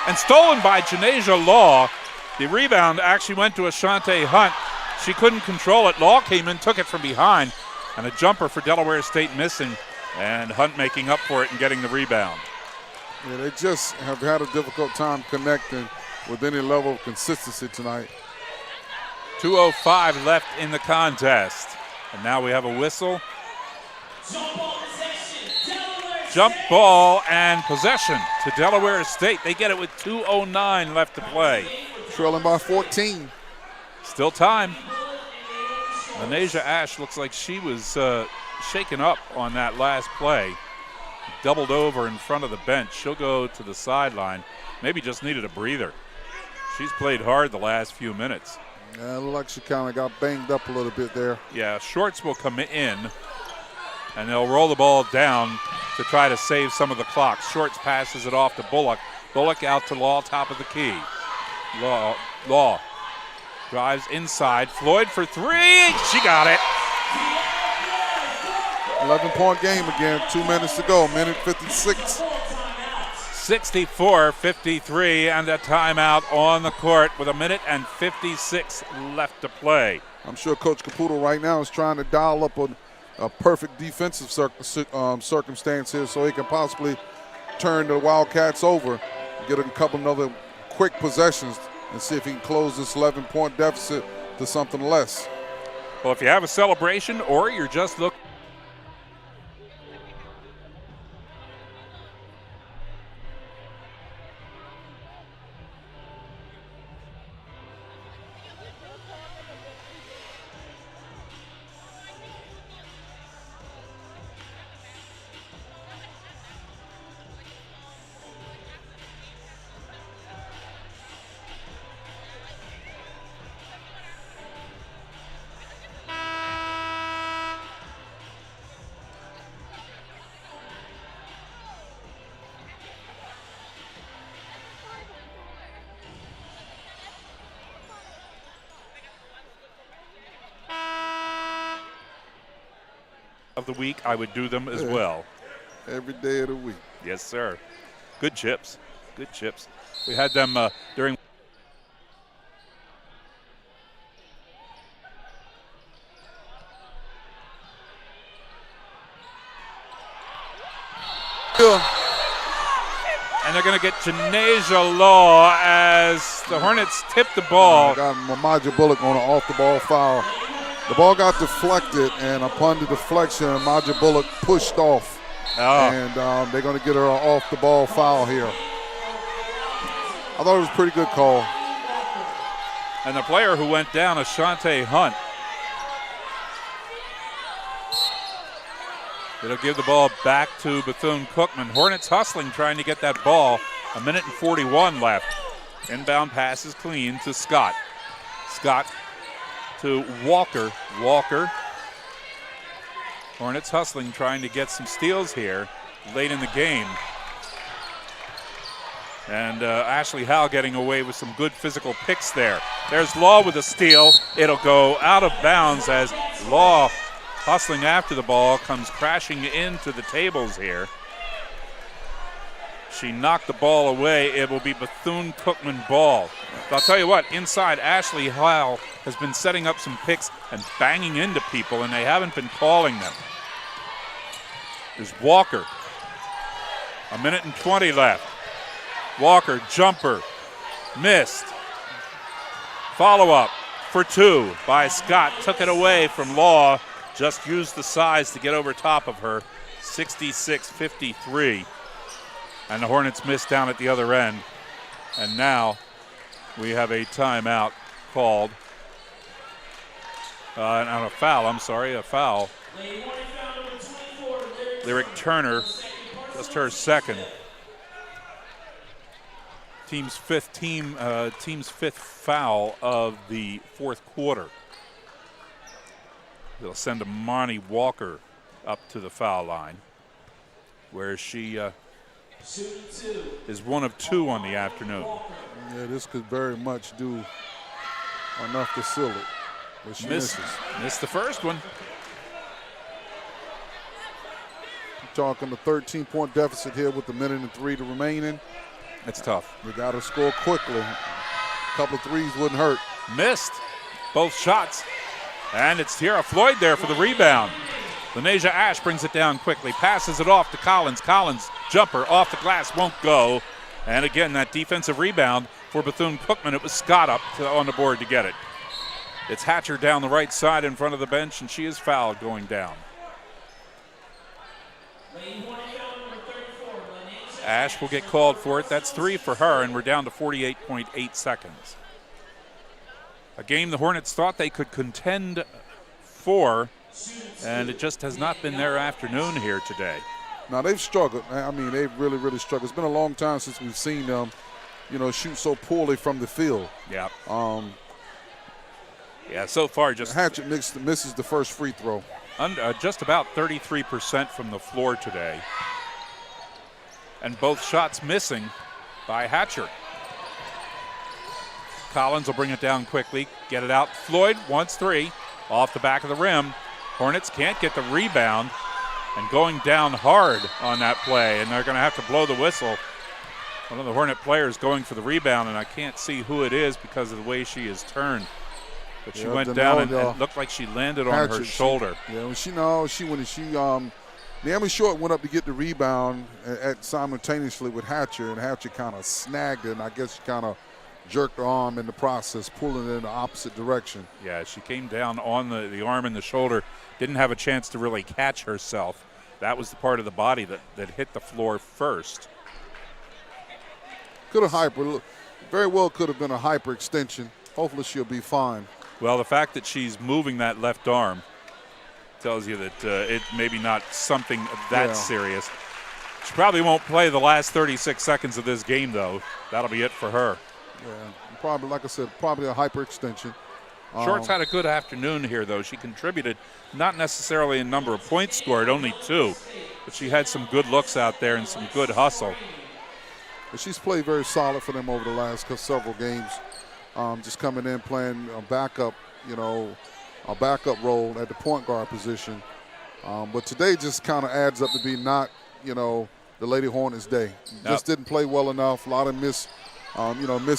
and stolen by Janasia Law. The rebound actually went to Ashante Hunt. She couldn't control it. Law came in, took it from behind, and a jumper for Delaware State missing, and Hunt making up for it and getting the rebound. Yeah, they just have had a difficult time connecting with any level of consistency tonight. 2:05 left in the contest. And now we have a whistle. Jump ball and possession to Delaware State. They get it with 2:09 left to play. Trailing by 14. Still time. Lanasia Ash looks like she was shaken up on that last play. Doubled over in front of the bench. She'll go to the sideline. Maybe just needed a breather. She's played hard the last few minutes. Yeah, it looked like she kind of got banged up a little bit there. Yeah, Shorts will come in, and they'll roll the ball down to try to save some of the clock. Shorts passes it off to Bullock. Bullock out to Law, top of the key. Law drives inside. Floyd for three. She got it. 11-point game again. 2 minutes to go. Minute 56. 64-53 and a timeout on the court with a minute and 56 left to play. I'm sure Coach Caputo right now is trying to dial up a perfect defensive circumstance here so he can possibly turn the Wildcats over, get a couple other quick possessions, and see if he can close this 11-point deficit to something less. Well, if you have a celebration or you're just looking of the week, I would do them as well. Every day of the week. Yes, sir. Good chips. Good chips. We had them during. And they're going to get Janasia Law as the Hornets tip the ball. Got Mamaja Bullock on an off-the-ball foul. The ball got deflected, and upon the deflection, Mamaja Bullock pushed off. And they're going to get her an off-the-ball foul here. I thought it was a pretty good call. And the player who went down, Ashante Hunt. It'll give the ball back to Bethune-Cookman. Hornets hustling, trying to get that ball. A minute and 41 left. Inbound pass is clean to Scott. Scott to Walker. Walker. Hornets hustling, trying to get some steals here late in the game. And Ashley Howe getting away with some good physical picks there. There's Law with a steal. It'll go out of bounds as Law, hustling after the ball, comes crashing into the tables here. She knocked the ball away. It will be Bethune-Cookman ball. But I'll tell you what, inside, Ashley Howe has been setting up some picks and banging into people, and they haven't been calling them. There's Walker. A minute and 20 left. Walker, jumper, missed. Follow-up for two by Scott. Took it away from Law. Just used the size to get over top of her. 66-53. And the Hornets missed down at the other end. And now we have a timeout called. And a foul, a foul. Lyric Turner, just her second. Team's fifth foul of the fourth quarter. They'll send Amani Walker up to the foul line, where she is one of two on the afternoon. Yeah, this could very much do enough to seal it, but she misses. Missed the first one. talking a 13-point deficit here with 1:03 to remaining. It's tough. They got to score quickly. A couple of threes wouldn't hurt. Missed both shots. And it's Tierra Floyd there for the rebound. Lanesia Ash brings it down quickly, passes it off to Collins. Collins, jumper off the glass, won't go. And again, that defensive rebound for Bethune-Cookman. It was Scott up on the board to get it. It's Hatcher down the right side in front of the bench, and she is fouled going down. Ash will get called for it. That's 3 for her, and we're down to 48.8 seconds. A game the Hornets thought they could contend for, and it just has not been their afternoon here today. Now, they've struggled. I mean, they've really, really struggled. It's been a long time since we've seen them, shoot so poorly from the field. Yeah. Yeah, so far just Hatchet misses the first free throw. Just about 33% from the floor today. And both shots missing by Hatcher. Collins will bring it down quickly, get it out. Floyd wants 3 off the back of the rim. Hornets can't get the rebound, and going down hard on that play, and they're going to have to blow the whistle. One of the Hornet players going for the rebound, and I can't see who it is because of the way she is turned. But she went down and it looked like she landed on her shoulder. Naomi Short went up to get the rebound simultaneously with Hatcher, and Hatcher kind of snagged it, and I guess she kind of jerked her arm in the process, pulling it in the opposite direction. Yeah, she came down on the arm and the shoulder, didn't have a chance to really catch herself. That was the part of the body that hit the floor first. Very well could have been a hyperextension. Hopefully she'll be fine. Well, the fact that she's moving that left arm tells you that it maybe not something that serious. She probably won't play the last 36 seconds of this game, though. That'll be it for her. Yeah, probably, like I said, probably a hyperextension. Shorts had a good afternoon here, though. She contributed not necessarily in number of points scored, only 2, but she had some good looks out there and some good hustle. But she's played very solid for them over the last several games. Just coming in playing a backup, a backup role at the point guard position. But today just kind of adds up to be not, the Lady Hornets' day. Just didn't play well enough. A lot of missed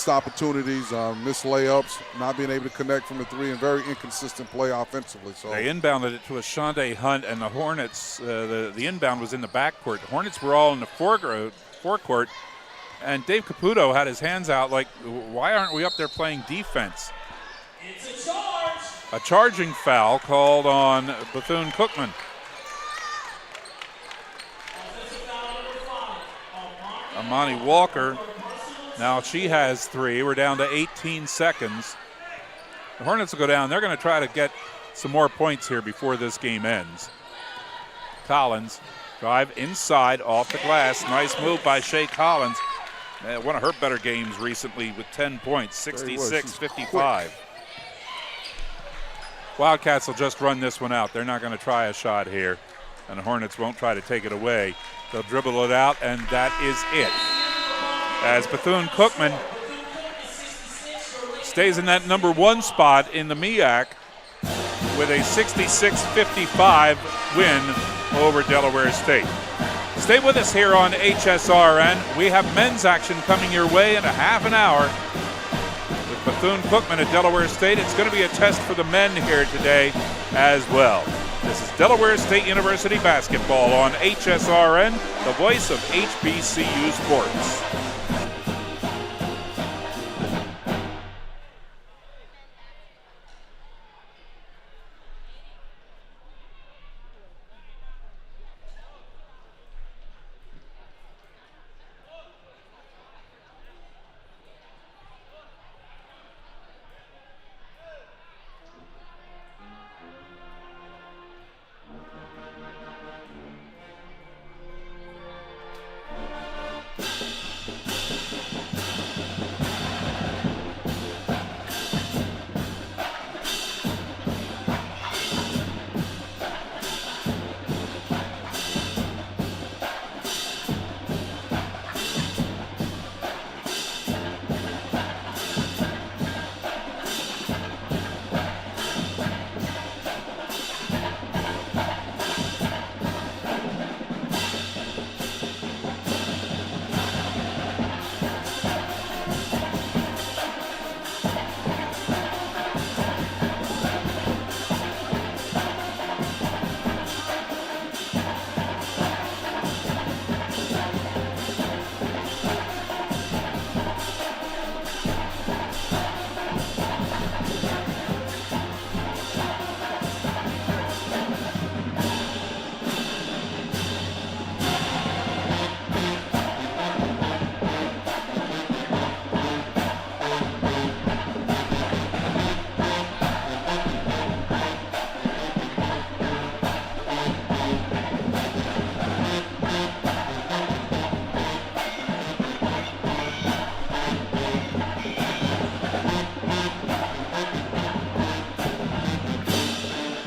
opportunities, missed layups, not being able to connect from the 3, and very inconsistent play offensively. So they inbounded it to a Shonda Hunt, and the Hornets, the inbound was in the backcourt. The Hornets were all in the forecourt, and Dave Caputo had his hands out like, why aren't we up there playing defense? It's a charge. A charging foul called on Bethune-Cookman. Amani Walker. Now she has 3. We're down to 18 seconds. The Hornets will go down. They're going to try to get some more points here before this game ends. Collins, drive inside off the glass. Nice move by Shea Collins. One of her better games recently with 10 points, 66-55. Wildcats will just run this one out. They're not going to try a shot here, and the Hornets won't try to take it away. They'll dribble it out, and that is it. As Bethune-Cookman stays in that number 1 spot in the MEAC with a 66-55 win over Delaware State. Stay with us here on HSRN. We have men's action coming your way in a half an hour with Bethune-Cookman at Delaware State. It's going to be a test for the men here today as well. This is Delaware State University basketball on HSRN, the voice of HBCU sports.